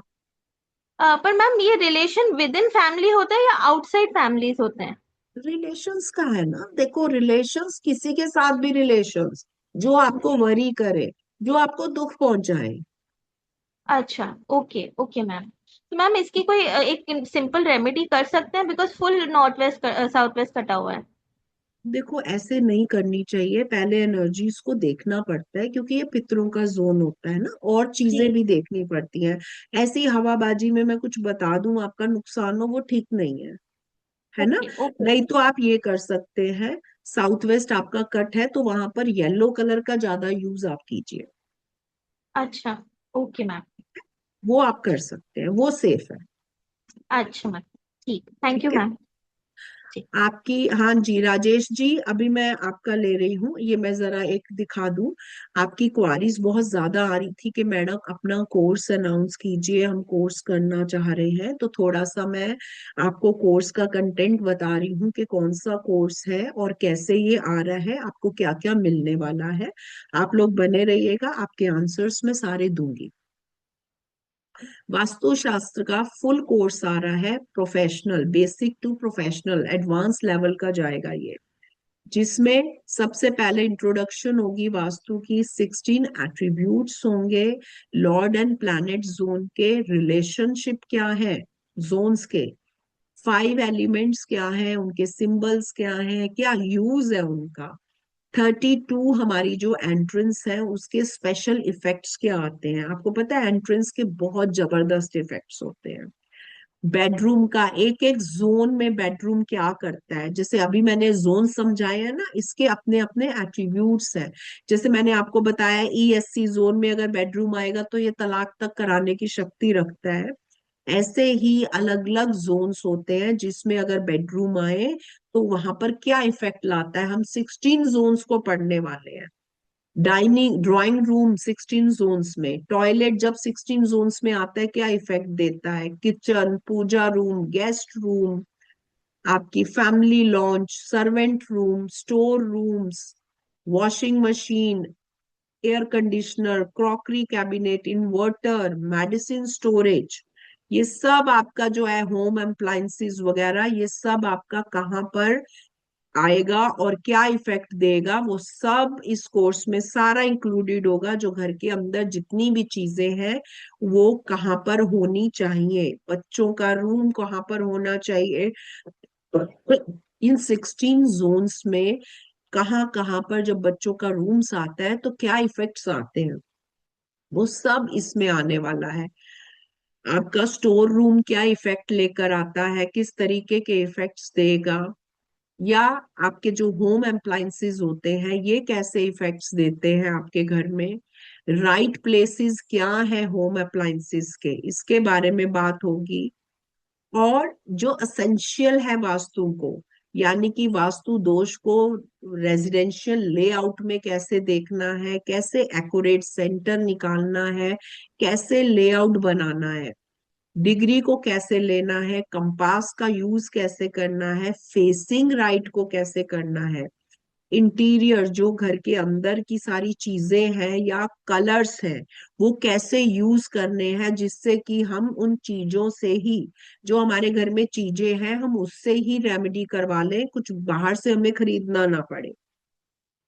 पर मैम ये रिलेशन विद इन फैमिली होता है या आउटसाइड फैमिलीज होते हैं? रिलेशंस का है ना, देखो रिलेशंस किसी के साथ भी रिलेशंस जो आपको जी। वरी करे, जो आपको दुख पहुंचाए। अच्छा। Okay okay ma'am. तो मैम इसकी कोई एक सिंपल रेमेडी कर सकते हैं, because full north west south west कटा हुआ है। देखो ऐसे नहीं करनी चाहिए, पहले एनर्जीज को देखना पड़ता है, क्योंकि ये पितरों का जोन होता है ना, और चीजें जी। भी देखनी पड़ती हैं। ऐसी हवाबाजी में मैं कुछ बता दूं आपका नुकसान हो, वो ठीक नहीं है ना। Okay okay. नहीं तो आप ये कर सकते हैं, साउथ वेस्ट आपका कट है तो वहां पर येलो कलर का ज्यादा यूज आप कीजिए। अच्छा। Okay ma'am. वो आप कर सकते हैं, वो सेफ है। अच्छा मैम। ठीक, थैंक यू ठीक है। मैम। जी। आपकी, हाँ जी राजेश जी, अभी मैं आपका ले रही हूँ, ये मैं जरा एक दिखा दूं। आपकी क्वारीज बहुत ज्यादा आ रही थी कि मैडम अपना कोर्स अनाउंस कीजिए, हम कोर्स करना चाह रहे हैं, तो थोड़ा सा मैं आपको कोर्स का कंटेंट बता रही हूँ कि कौन सा कोर्स है और कैसे ये आ रहा है, आपको क्या क्या मिलने वाला है। आप लोग बने रहिएगा, आपके आंसर्स मैं सारे दूंगी। वास्तुशास्त्र का फुल कोर्स आ रहा है, professional, basic to professional, advance level का जाएगा ये, जिसमें सबसे पहले इंट्रोडक्शन होगी वास्तु की, 16 एट्रीब्यूट्स होंगे, लॉर्ड एंड प्लैनेट जोन के रिलेशनशिप क्या है, जोन्स के 5 एलिमेंट्स क्या है, उनके सिंबल्स क्या है, क्या यूज है उनका, 32 हमारी जो एंट्रेंस है उसके स्पेशल इफेक्ट्स क्या आते हैं। आपको पता है एंट्रेंस के बहुत जबरदस्त इफेक्ट्स होते हैं। बेडरूम का एक एक जोन में बेडरूम क्या करता है, जैसे अभी मैंने जोन समझाए हैं ना, इसके अपने अपने एट्रीब्यूट्स हैं। जैसे मैंने आपको बताया ईएससी जोन में अगर बेडरूम आएगा तो ये तलाक तक कराने की शक्ति रखता है। ऐसे ही अलग अलग जोन्स होते हैं जिसमें अगर बेडरूम आए तो वहां पर क्या इफेक्ट लाता है, हम 16 जोन्स को पढ़ने वाले हैं। डाइनिंग ड्राइंग रूम 16 जोन्स में, टॉयलेट जब 16 जोन्स में आता है क्या इफेक्ट देता है, किचन, पूजा रूम, गेस्ट रूम, आपकी family launch, servant room, store rooms, washing machine, air conditioner, crockery cabinet, inverter, medicine storage, ये सब आपका जो है होम अप्लायंसेस वगैरह, ये सब आपका कहाँ पर आएगा और क्या इफेक्ट देगा, वो सब इस कोर्स में सारा इंक्लूडेड होगा। जो घर के अंदर जितनी भी चीजें हैं वो कहाँ पर होनी चाहिए, बच्चों का रूम कहाँ पर होना चाहिए, इन 16 जोन्स में कहाँ कहाँ पर जब बच्चों का रूम्स आता है तो क्या इफेक्ट्स आते हैं, वो सब इसमें आने वाला है। आपका स्टोर रूम क्या इफेक्ट लेकर आता है, किस तरीके के इफेक्ट्स देगा, या आपके जो होम अप्लायंसेस होते हैं ये कैसे इफेक्ट्स देते हैं आपके घर में। राइट प्लेसेस क्या है होम अप्लायंसेस के, इसके बारे में बात होगी। और जो असेंशियल है वास्तु को, यानी कि वास्तु दोष को रेजिडेंशियल लेआउट में कैसे देखना है, कैसे एक्यूरेट सेंटर निकालना है, कैसे लेआउट बनाना है, डिग्री को कैसे लेना है, कंपास का यूज कैसे करना है, फेसिंग राइट को कैसे करना है, इंटीरियर जो घर के अंदर की सारी चीजें हैं या कलर्स हैं वो कैसे यूज करने हैं, जिससे कि हम उन चीजों से ही, जो हमारे घर में चीजें हैं हम उससे ही रेमेडी करवा लें, कुछ बाहर से हमें खरीदना ना पड़े।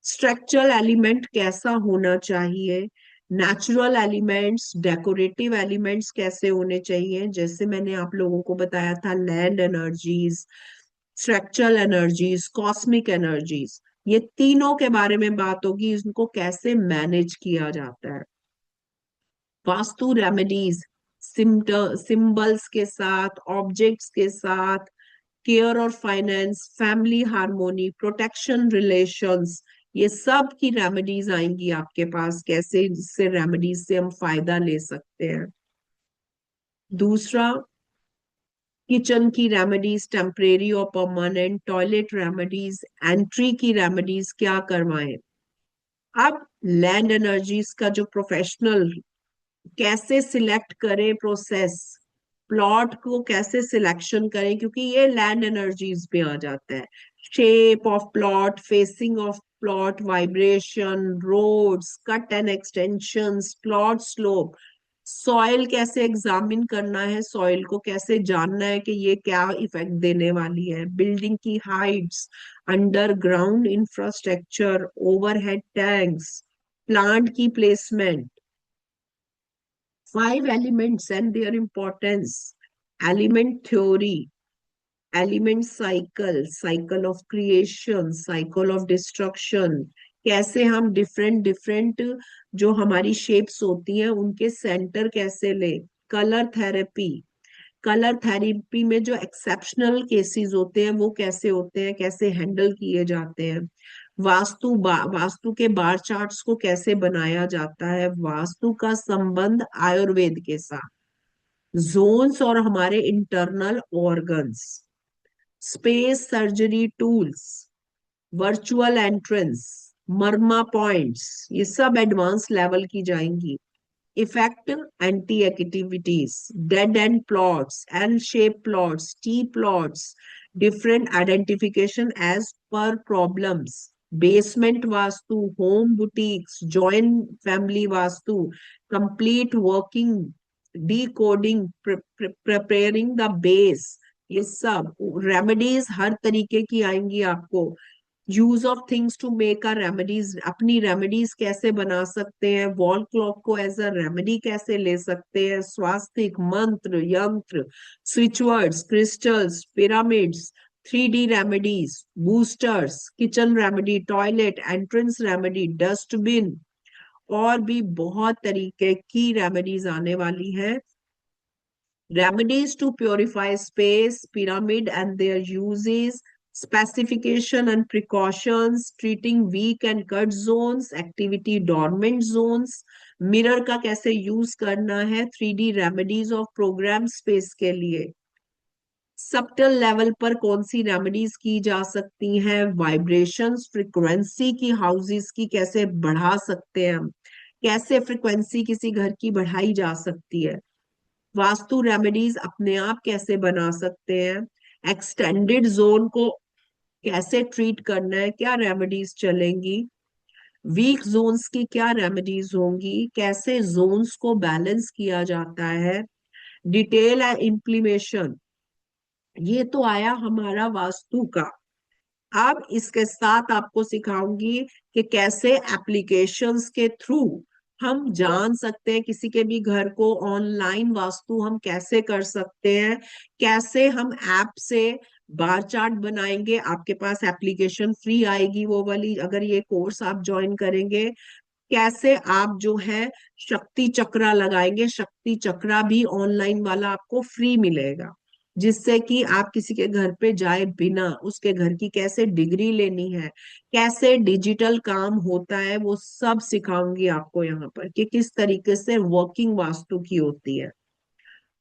स्ट्रक्चरल एलिमेंट कैसा होना चाहिए, नेचुरल एलिमेंट्स, डेकोरेटिव एलिमेंट्स कैसे होने चाहिए, जैसे मैंने आप लोगों को बताया था land energies, structural energies, cosmic energies, ये तीनों के बारे में बात होगी, इनको कैसे मैनेज किया जाता है। वास्तु रेमेडीज, सिंबल्स के साथ, ऑब्जेक्ट्स के साथ, केयर और finance, family harmony, protection relations, ये सब की रेमेडीज आएंगी आपके पास, कैसे इससे रेमेडीज से हम फायदा ले सकते हैं। दूसरा, किचन की रेमेडीज टेम्परेरी और परमानेंट, टॉयलेट रेमेडीज, एंट्री की रेमेडीज क्या करवाएं। अब लैंड एनर्जीज का जो प्रोफेशनल कैसे सिलेक्ट करें, प्रोसेस प्लॉट को कैसे सिलेक्शन करें, क्योंकि ये लैंड एनर्जीज में आ जाता है। Shape of plot, facing of plot, vibration, roads, cut and extensions, plot slope, soil कैसे एग्जामिन करना है, सॉइल को कैसे जानना है कि ये क्या इफेक्ट देने वाली है, बिल्डिंग की Heights, underground infrastructure, overhead tanks, plant की placement, 5 elements and their importance, element theory, element cycle, cycle of creation, cycle of destruction, कैसे हम डिफरेंट डिफरेंट जो हमारी शेप्स होती हैं उनके सेंटर कैसे ले, कलर थेरेपी, कलर थेरेपी में जो एक्सेप्शनल केसेस होते हैं वो कैसे होते हैं, कैसे हैंडल किए जाते हैं। वास्तु के बार चार्ट्स को कैसे बनाया जाता है, वास्तु का संबंध आयुर्वेद के साथ, जोन्स और हमारे internal organs, space surgery tools, virtual entrance, मर्मा पॉइंट्स, ये सब एडवांस लेवल की जाएंगी। Effect, anti activities, dead end plots, L shape plots, T plots, different identification edge पर problems, basement vastu, home boutiques, joint family vastu, complete working, decoding, preparing the base, ये सब remedies हर तरीके की आएंगी आपको। Use of things to make a remedies, अपनी remedies कैसे बना सकते हैं, वॉल क्लॉक को एज अ रेमेडी कैसे ले सकते हैं, स्वास्तिक, मंत्र, यंत्र, switch words, crystals, pyramids, 3D remedies, boosters, kitchen remedy, toilet entrance remedy, dustbin, और भी बहुत तरीके की रेमेडीज आने वाली है। Remedies to purify space, pyramid and their uses, specification and precautions, treating weak and cut zones, activity dormant zones, mirror का कैसे यूज करना है, 3D remedies of programme space के लिए, सबटल लेवल पर कौन सी रेमेडीज की जा सकती हैं, वाइब्रेशंस, फ्रिक्वेंसी की हाउसेस की कैसे बढ़ा सकते हैं हम, कैसे फ्रिक्वेंसी किसी घर की बढ़ाई जा सकती है, वास्तु रेमेडीज अपने आप कैसे बना सकते हैं, एक्सटेंडेड जोन को कैसे ट्रीट करना है, क्या रेमेडीज चलेंगी, वीक जोन्स की क्या रेमेडीज होंगी, कैसे जोन्स को बैलेंस किया जाता है, डिटेल एंड इम्प्लीमेशन, ये तो आया हमारा वास्तु का। अब इसके साथ आपको सिखाऊंगी कि कैसे एप्लीकेशंस के थ्रू हम जान सकते हैं किसी के भी घर को, ऑनलाइन वास्तु हम कैसे कर सकते हैं, कैसे हम ऐप से बार चार्ट बनाएंगे। आपके पास एप्लीकेशन फ्री आएगी वो वाली, अगर ये कोर्स आप ज्वाइन करेंगे। कैसे आप जो है शक्ति चक्रा लगाएंगे, शक्ति चक्रा भी ऑनलाइन वाला आपको फ्री मिलेगा, जिससे कि आप किसी के घर पे जाए बिना उसके घर की कैसे डिग्री लेनी है, कैसे डिजिटल काम होता है, वो सब सिखाऊंगी आपको यहाँ पर कि किस तरीके से वर्किंग वास्तु की होती है।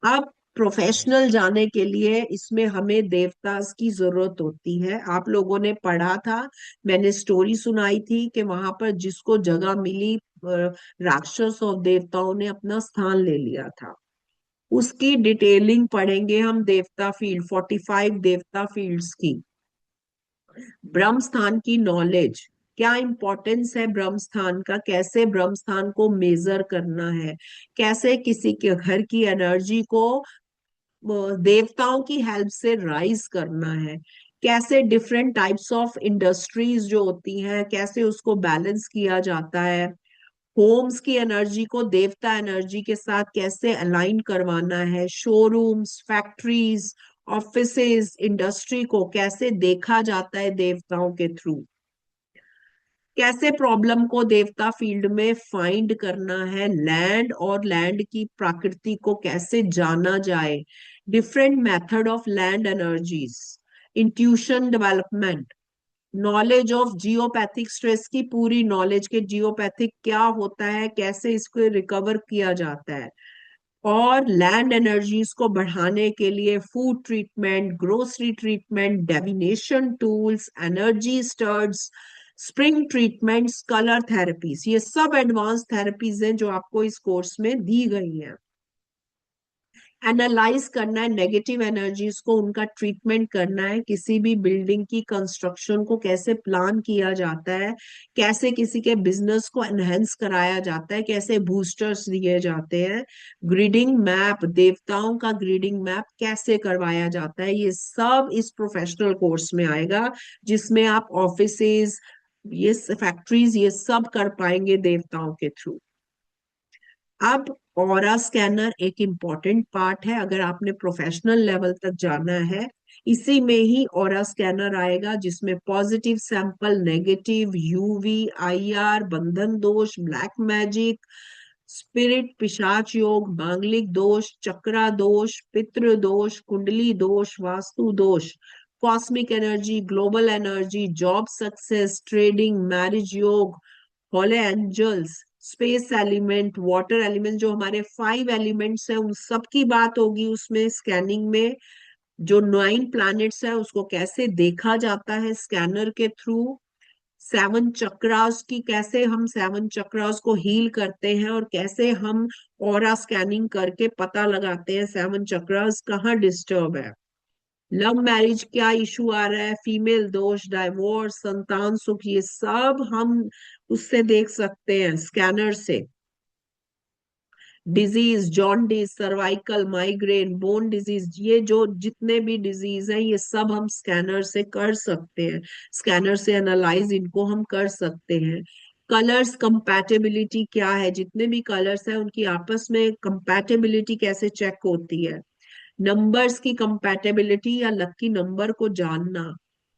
अब प्रोफेशनल जाने के लिए इसमें हमें देवतास की जरूरत होती है। आप लोगों ने पढ़ा था, मैंने स्टोरी सुनाई थी कि वहां पर जिसको जगह मिली, राक्षस और देवताओं ने अपना स्थान ले लिया था। उसकी डिटेलिंग पढ़ेंगे हम, देवता फील्ड 45 देवता फील्ड्स की, ब्रह्म स्थान की नॉलेज, क्या इंपॉर्टेंस है ब्रह्म स्थान का, कैसे ब्रह्म स्थान को मेजर करना है, कैसे किसी के घर की एनर्जी को देवताओं की हेल्प से राइज करना है, कैसे डिफरेंट टाइप्स ऑफ इंडस्ट्रीज जो होती हैं कैसे उसको बैलेंस किया जाता है, होम्स की एनर्जी को देवता एनर्जी के साथ कैसे अलाइन करवाना है, शोरूम्स, फैक्ट्रीज, ऑफिसेज, इंडस्ट्री को कैसे देखा जाता है देवताओं के थ्रू, कैसे प्रॉब्लम को देवता फील्ड में फाइंड करना है, लैंड और लैंड की प्रकृति को कैसे जाना जाए, different method of land energies, intuition development, knowledge of geopathic stress की पूरी नॉलेज के जियोपैथिक क्या होता है, कैसे इसको रिकवर किया जाता है, और लैंड एनर्जीज को बढ़ाने के लिए food treatment, grocery treatment, divination tools, energy studs, spring treatments, colour therapies, ये सब एडवांस थेरेपीज हैं जो आपको इस कोर्स में दी गई हैं। एनालाइज करना है नेगेटिव एनर्जीज को, उनका ट्रीटमेंट करना है, किसी भी बिल्डिंग की कंस्ट्रक्शन को कैसे प्लान किया जाता है, कैसे किसी के बिजनेस को एनहेंस कराया जाता है, कैसे बूस्टर्स दिए जाते हैं, ग्रिडिंग मैप, देवताओं का ग्रिडिंग मैप कैसे करवाया जाता है, ये सब इस प्रोफेशनल कोर्स में आएगा, जिसमें आप ऑफिसेज, ये फैक्ट्रीज, ये सब कर पाएंगे देवताओं के थ्रू। अब ऑरा स्कैनर एक इम्पॉर्टेंट पार्ट है, अगर आपने प्रोफेशनल लेवल तक जाना है। इसी में ही ऑरा स्कैनर आएगा, जिसमें positive sample, negative, UV, IR, बंधन दोष, ब्लैक मैजिक, स्पिरिट, पिशाच योग, मांगलिक दोष, चक्रा दोष, पितृ दोष, कुंडली दोष, वास्तु दोष, cosmic energy, global energy, job success, trading, marriage योग, holy angels, space element, water element, जो हमारे 5 एलिमेंट्स हैं उन सब की बात होगी उसमें स्कैनिंग में। जो 9 प्लैनेट्स है उसको कैसे देखा जाता है स्कैनर के थ्रू, 7 चक्रास की कैसे हम 7 चक्रास को हील करते हैं, और कैसे हम ऑरा स्कैनिंग करके पता लगाते हैं 7 चक्रास कहाँ डिस्टर्ब है, लव मैरिज क्या इशू आ रहा है, फीमेल दोष, डाइवोर्स, संतान सुख, ये सब हम उससे देख सकते हैं स्कैनर से। Disease, jaundice, cervical, migraine, bone disease, ये जो जितने भी डिजीज हैं ये सब हम स्कैनर से कर सकते हैं, स्कैनर से एनालाइज इनको हम कर सकते हैं। कलर्स कंपैटिबिलिटी क्या है, जितने भी कलर्स हैं उनकी आपस में कंपैटिबिलिटी कैसे चेक होती है, नंबर्स की कंपैटिबिलिटी या लकी नंबर को जानना,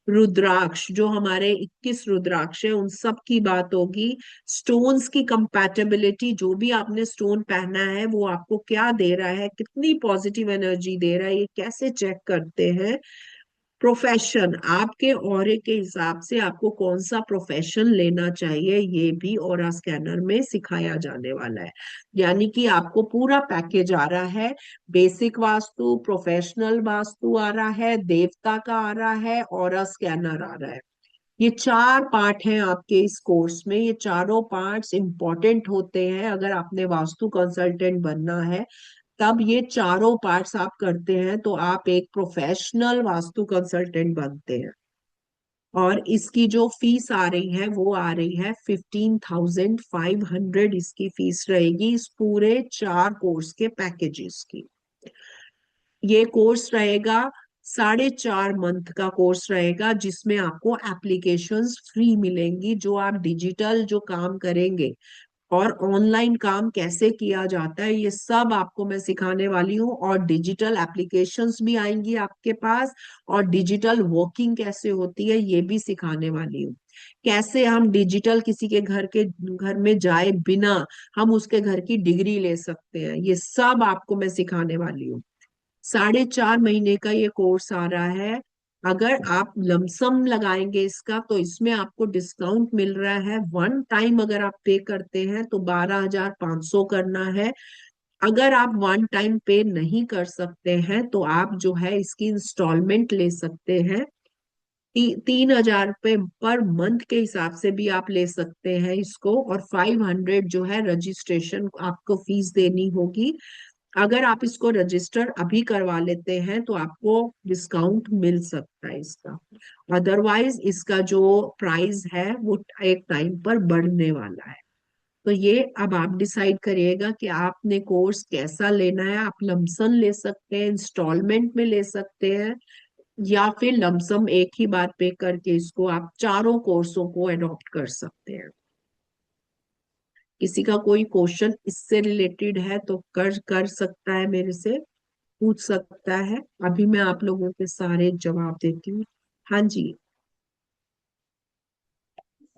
रुद्राक्ष जो हमारे 21 रुद्राक्ष है उन सब की बात होगी, स्टोन्स की कंपैटिबिलिटी, जो भी आपने स्टोन पहना है वो आपको क्या दे रहा है, कितनी पॉजिटिव एनर्जी दे रहा है, ये कैसे चेक करते हैं। प्रोफेशन, आपके ऑरे के हिसाब से आपको कौन सा प्रोफेशन लेना चाहिए, ये भी ऑरा स्कैनर में सिखाया जाने वाला है। यानी कि आपको पूरा पैकेज आ रहा है, बेसिक वास्तु, प्रोफेशनल वास्तु आ रहा है, देवता का आ रहा है, ऑरा स्कैनर आ रहा है। ये 4 पार्ट हैं आपके इस कोर्स में, ये चारों पार्ट्स इंपॉर्टेंट होते हैं अगर आपने वास्तु कंसल्टेंट बनना है। तब ये चारों पार्ट्स आप करते हैं तो आप एक प्रोफेशनल वास्तु कंसल्टेंट बनते हैं। और इसकी जो फीस आ रही है वो आ रही है 15,500, इसकी फीस रहेगी इस पूरे 4 कोर्स के पैकेजेस की। ये कोर्स रहेगा 4.5 मंथ का कोर्स रहेगा, जिसमें आपको एप्लीकेशंस फ्री मिलेंगी, जो आप डिजिटल जो काम करेंगे और ऑनलाइन काम कैसे किया जाता है ये सब आपको मैं सिखाने वाली हूँ। और डिजिटल एप्लीकेशंस भी आएंगी आपके पास, और डिजिटल वर्किंग कैसे होती है ये भी सिखाने वाली हूँ। कैसे हम डिजिटल किसी के घर में जाए बिना हम उसके घर की डिग्री ले सकते हैं, ये सब आपको मैं सिखाने वाली हूँ। 4.5 महीने का ये कोर्स आ रहा है। अगर आप लमसम लगाएंगे इसका तो इसमें आपको डिस्काउंट मिल रहा है। वन टाइम अगर आप पे करते हैं तो 12,500 करना है। अगर आप वन टाइम पे नहीं कर सकते हैं तो आप जो है इसकी इंस्टॉलमेंट ले सकते हैं। 3,000 रुपये पर मंथ के हिसाब से भी आप ले सकते हैं इसको, और 500 जो है रजिस्ट्रेशन आपको फीस देनी होगी। अगर आप इसको रजिस्टर अभी करवा लेते हैं तो आपको डिस्काउंट मिल सकता है इसका। अदरवाइज इसका जो प्राइस है वो एक टाइम पर बढ़ने वाला है। तो ये अब आप डिसाइड करिएगा कि आपने कोर्स कैसा लेना है। आप लमसम ले सकते हैं, इंस्टॉलमेंट में ले सकते हैं, या फिर लमसम एक ही बार पे करके इसको आप चारों कोर्सों को अडॉप्ट कर सकते हैं। किसी का कोई क्वेश्चन इससे रिलेटेड है तो कर कर सकता है, मेरे से पूछ सकता है। अभी मैं आप लोगों के सारे जवाब देती हूँ। हाँ जी।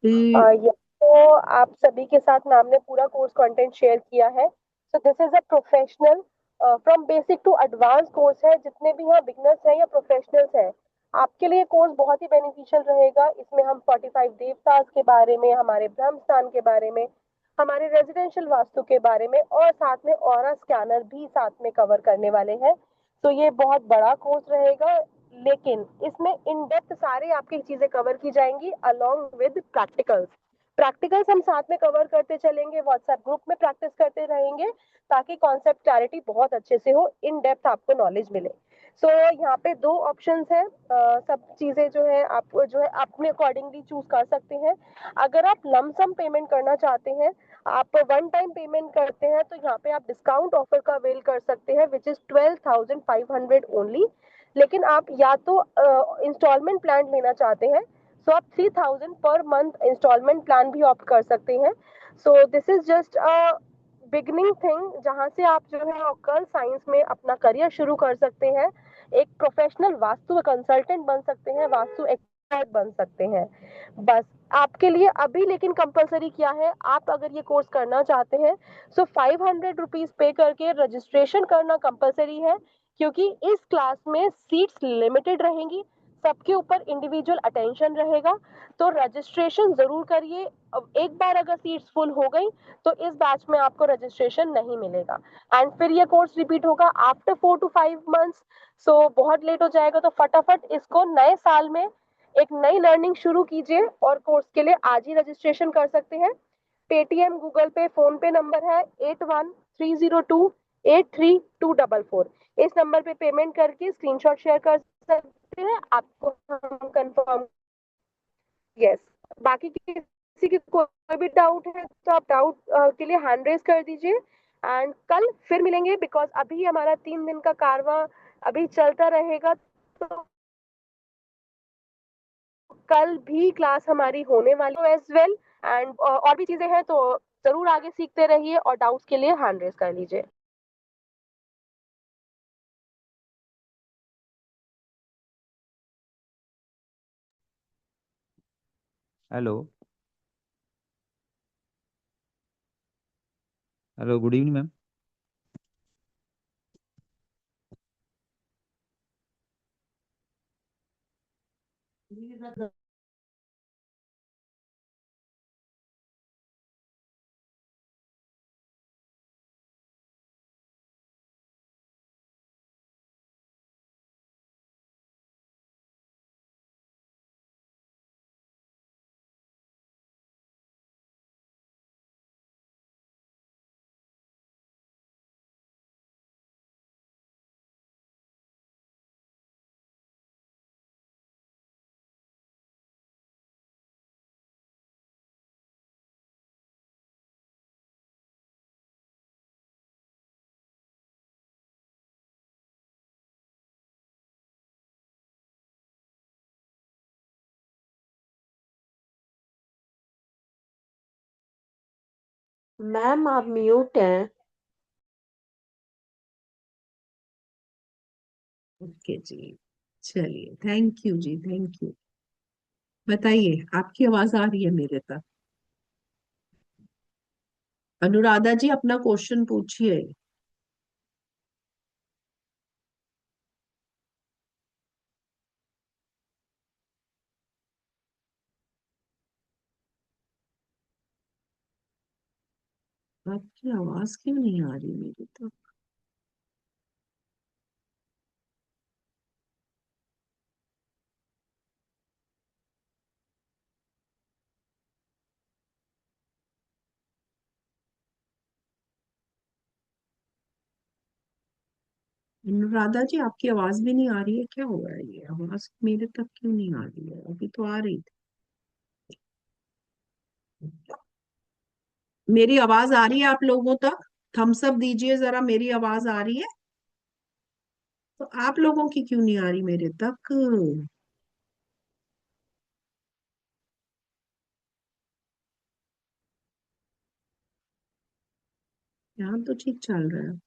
फिर ये तो आप सभी के साथ मैम ने पूरा कोर्स कंटेंट शेयर किया है। So this is a professional from basic to advance course है। जितने भी यहाँ बिगनर्स हैं या प्रोफेशनल्स हैं, आपके लिए कोर्स बहुत ही बेनिफिशियल रहेगा। इसमें हम 45 देवतास के बारे में, हमारे ब्रह्म स्थान के बारे में, हमारे रेजिडेंशियल वास्तु के बारे में और साथ में ऑरा स्कैनर भी साथ में कवर करने वाले हैं। तो ये बहुत बड़ा कोर्स रहेगा, लेकिन इसमें इन डेप्थ सारे आपकी चीजें कवर की जाएंगी अलोंग विद प्रैक्टिकल्स। प्रैक्टिकल्स हम साथ में कवर करते चलेंगे, व्हाट्सएप ग्रुप में प्रैक्टिस करते रहेंगे, ताकि कॉन्सेप्ट क्लैरिटी बहुत अच्छे से हो, इन डेप्थ आपको नॉलेज मिले। यहाँ पे दो ऑप्शंस हैं। सब चीजें जो है आप जो है अपने अकॉर्डिंगली चूज कर सकते हैं। अगर आप लमसम पेमेंट करना चाहते हैं, आप वन टाइम पेमेंट करते हैं, तो यहाँ पे आप डिस्काउंट ऑफर का अवेल कर सकते हैं, विच इज 12,500 ओनली। लेकिन आप या तो इंस्टॉलमेंट प्लान लेना चाहते हैं, सो आप 3,000 पर मंथ इंस्टॉलमेंट प्लान भी ऑप्ट कर सकते हैं। सो this is just a beginning thing, जहां से आप जो है ऑकल साइंस में अपना करियर शुरू कर सकते हैं, एक प्रोफेशनल वास्तु कंसल्टेंट बन सकते हैं, वास्तु एक्सपर्ट बन सकते हैं। बस आपके लिए अभी लेकिन कंपलसरी क्या है, आप अगर ये कोर्स करना चाहते हैं, सो 500 रुपीज पे करके रजिस्ट्रेशन करना कंपलसरी है, क्योंकि इस क्लास में सीट्स लिमिटेड रहेंगी, सबके ऊपर इंडिविजुअल अटेंशन रहेगा। तो रजिस्ट्रेशन जरूर करिए। अब एक बार अगर सीट्स फुल हो गई तो इस बैच में आपको रजिस्ट्रेशन नहीं मिलेगा, एंड फिर ये कोर्स रिपीट होगा आफ्टर 4 to 5 मंथ्स। बहुत लेट हो जाएगा, तो फटाफट इसको नए साल में एक नई लर्निंग शुरू कीजिए, और कोर्स के लिए आज ही रजिस्ट्रेशन कर सकते हैं। पेटीएम, गूगल पे, फोन पे नंबर है 8130283244। इस नंबर पे पेमेंट करके स्क्रीनशॉट शेयर कर सकते हैं, आपको हम कंफर्म। यस। बाकी किसी की कोई भी डाउट है तो आप डाउट के लिए हैंड रेज कर दीजिए, एंड कल फिर मिलेंगे, बिकॉज अभी हमारा 3 दिन का कारवां अभी चलता रहेगा। तो कल भी क्लास हमारी होने वाली है एज वेल, एंड और भी चीजें हैं, तो जरूर आगे सीखते रहिए, और डाउट्स के लिए हैंड रेज कर लीजिए। Hello. Hello, good evening ma'am. Ma'am आप म्यूट हैं। ओके जी, चलिए, थैंक यू जी, थैंक यू। बताइए, आपकी आवाज आ रही है मेरे तक? अनुराधा जी, अपना क्वेश्चन पूछिए। आपकी आवाज क्यों नहीं आ रही मेरे तक? अनुराधा जी, आपकी आवाज भी नहीं आ रही है, क्या हो रहा है? ये आवाज मेरे तक क्यों नहीं आ रही है? अभी तो आ रही थी। मेरी आवाज आ रही है आप लोगों तक? थम्स अप दीजिए जरा, मेरी आवाज आ रही है? तो आप लोगों की क्यों नहीं आ रही मेरे तक? यहाँ तो ठीक चल रहा है।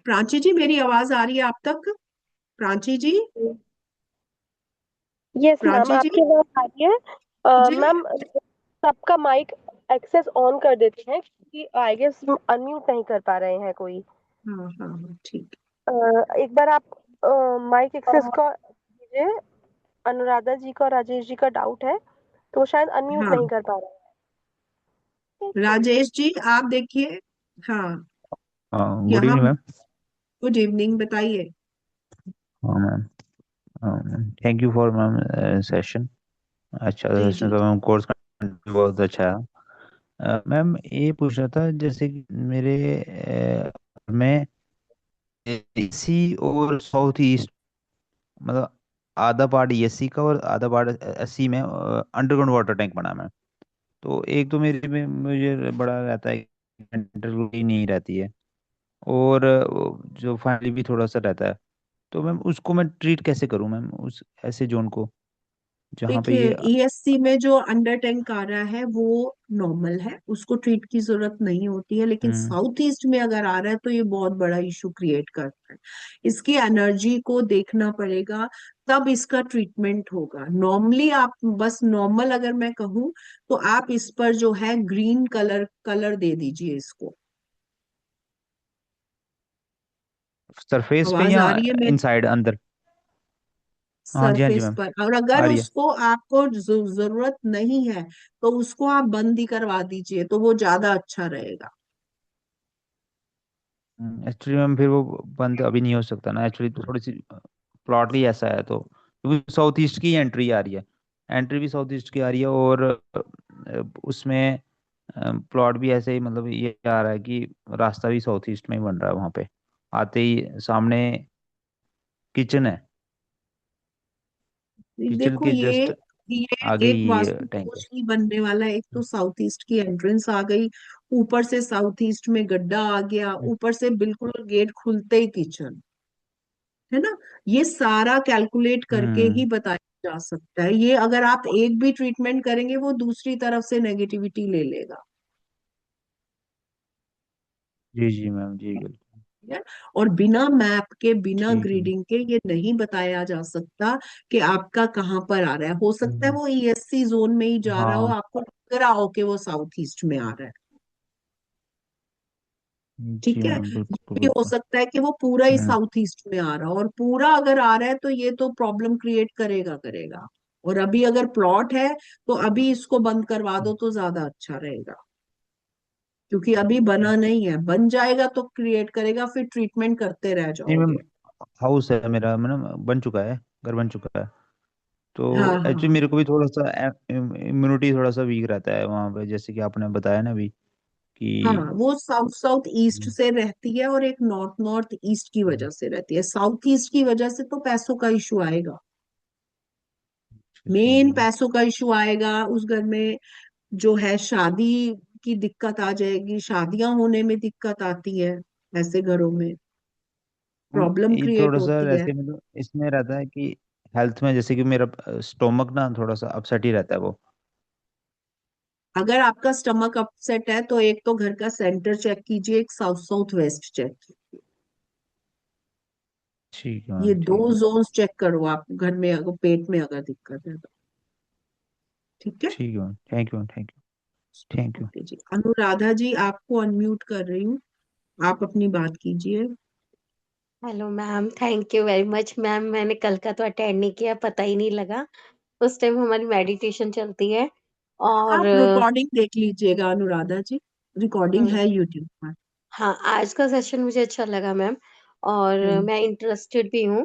प्राची जी, मेरी आवाज आ रही है आप तक? प्राची जी? यस मैम, प्राची जी आपकी आवाज आ रही है। मुझे। मैम, सबका माइक एक्सेस ऑन कर देते हैं क्योंकि आई गेस अनम्यूट नहीं कर पा रहे हैं कोई। हाँ हाँ हाँ, ठीक अ, एक बार आप माइक एक्सेस का दीजिए। अनुराधा जी का और राजेश जी का डाउट है, तो वो शायद है। अनम्यूट हाँ, नहीं कर पा रहे हैं। राजेश जी आप देखिए। हाँ, हाँ, गुड यहाँ। Evening ma'am. गुड इवनिंग, बताइए। हाँ ma'am, thank you for ma'am session. अच्छा जी सेशन जी तो जी। मैम कोर्स बहुत अच्छा है। मैम ये पूछ रहा था जैसे कि मेरे में एसी और साउथ ईस्ट, मतलब आधा पार्ट एसी का और आधा पार्ट एसी में अंडरग्राउंड वाटर टैंक बना है। तो एक तो मेरे में मुझे बड़ा रहता है, इंटरव्यू नहीं रहती है, और जो फाइनली भी थोड़ा सा रहता है। तो मैम उसको मैं ट्रीट कैसे करूं मैम, उस ऐसे जोन को जहाँ पे देखिए, ये। ईएससी में जो अंडर टैंक आ रहा है वो नॉर्मल है, उसको ट्रीट की जरूरत नहीं होती है। लेकिन हम्म। साउथ ईस्ट में अगर आ रहा है तो ये बहुत बड़ा इशू क्रिएट करता है। इसकी एनर्जी को देखना पड़ेगा, तब इसका ट्रीटमेंट होगा। नॉर्मली आप बस नॉर्मल अगर मैं कहूँ तो आप इस पर जो है ग्रीन कलर कलर दे दीजिए इसको। सरफेस पे आवाज या आ रही है मेरी? इनसाइड अंदर? हाँ जी, हाँ जी सरफेस मैम, पर। और अगर आ रही है। उसको आपको जरूरत नहीं है तो उसको आप बंद ही करवा दीजिए, तो वो ज्यादा अच्छा रहेगा। एक्चुअली मैम फिर वो बंद अभी नहीं हो सकता ना, एक्चुअली थोड़ी सी प्लॉट ही ऐसा है, तो क्योंकि साउथ ईस्ट की एंट्री आ रही है, एंट्री भी साउथ ईस्ट की आ रही है, और उसमें प्लॉट भी ऐसे ही, मतलब ये आ रहा है कि रास्ता भी साउथ ईस्ट में ही बन रहा है, वहाँ पे आते ही सामने किचन है, किचन देखो, के जस्ट ये आगे एक ही ये वास्तु टैंक है। दोष ही बनने वाला है। एक तो साउथ ईस्ट की एंट्रेंस आ गई, ऊपर से साउथ ईस्ट में गड्ढा आ गया, ऊपर से बिल्कुल गेट खुलते ही किचन, है ना। ये सारा कैलकुलेट करके हम्म। ही बताया जा सकता है। ये अगर आप एक भी ट्रीटमेंट करेंगे वो दूसरी तरफ से नेगेटिविटी ले लेगा। जी जी मैम, जी बिल्कुल। ठीक है? और बिना मैप के, बिना ठीक है। ग्रिडिंग के ये नहीं बताया जा सकता कि आपका कहाँ पर आ रहा है। हो सकता है हम्म, वो ईएससी जोन में ही जा रहा हो, हाँ। आपको लग रहा हो कि वो साउथ ईस्ट में आ रहा है। जी ठीक है, मैम, ये बिल्कुल भी हो बिल्कुल। सकता है कि वो पूरा ही हम्म। साउथ ईस्ट में आ रहा हो। और पूरा अगर आ रहा है तो ये तो प्रॉब्लम क्रिएट करेगा करेगा। और अभी अगर प्लॉट है तो अभी इसको बंद करवा दो तो ज्यादा अच्छा रहेगा, क्योंकि अभी बना नहीं है। बन जाएगा तो क्रिएट करेगा, फिर ट्रीटमेंट करते रह नहीं मैम, जाओगे। हाउस है मेरा, मतलब बन चुका है, घर बन चुका है। तो हाँ एक्चुअली हाँ मेरे को भी थोड़ा सा इम्यूनिटी थोड़ा सा वीक रहता है वहाँ पे, जैसे कि आपने बताया ना अभी हाँ, कि। वो साउथ साउथ ईस्ट हम्म, से रहती है और एक नॉर्थ नॉर्थ ईस्ट की वजह से रहती है। साउथ ईस्ट की वजह से तो पैसों का इशू आएगा, अच्छा मेन मैम। पैसों का इशू आएगा उस घर में। जो है शादी की दिक्कत आ जाएगी, शादियां होने में दिक्कत आती है ऐसे घरों में। प्रॉब्लम ये क्रिएट थोड़ा सा होती है। वैसे मतलब इसमें रहता है कि हेल्थ में, जैसे कि मेरा स्टोमक ना थोड़ा सा अपसेट ही रहता है वो। अगर आपका स्टमक अपसेट है तो एक तो घर का सेंटर चेक कीजिए, एक साउथ साउथ वेस्ट चेक कीजिए। ठीक है ये मैम, दो ठीक है। जोन्स चेक करो आप घर में, अगर पेट में अगर दिक्कत है तो। ठीक है। ठीक है ma'am, thank you ma'am, thank you. Thank you. Okay जी, अनुराधा जी आपको अनम्यूट कर रही हूँ, आप अपनी बात कीजिए। Hello ma'am, thank you very much ma'am. मैंने कल का तो अटेंड नहीं किया, पता ही नहीं लगा। उस टाइम हमारी मेडिटेशन चलती है। और आप रिकॉर्डिंग देख लीजिएगा अनुराधा जी, रिकॉर्डिंग अ, है यूट्यूब पर। हाँ, आज का सेशन मुझे अच्छा लगा मैम। और हम्म। मैं इंटरेस्टेड भी हूँ।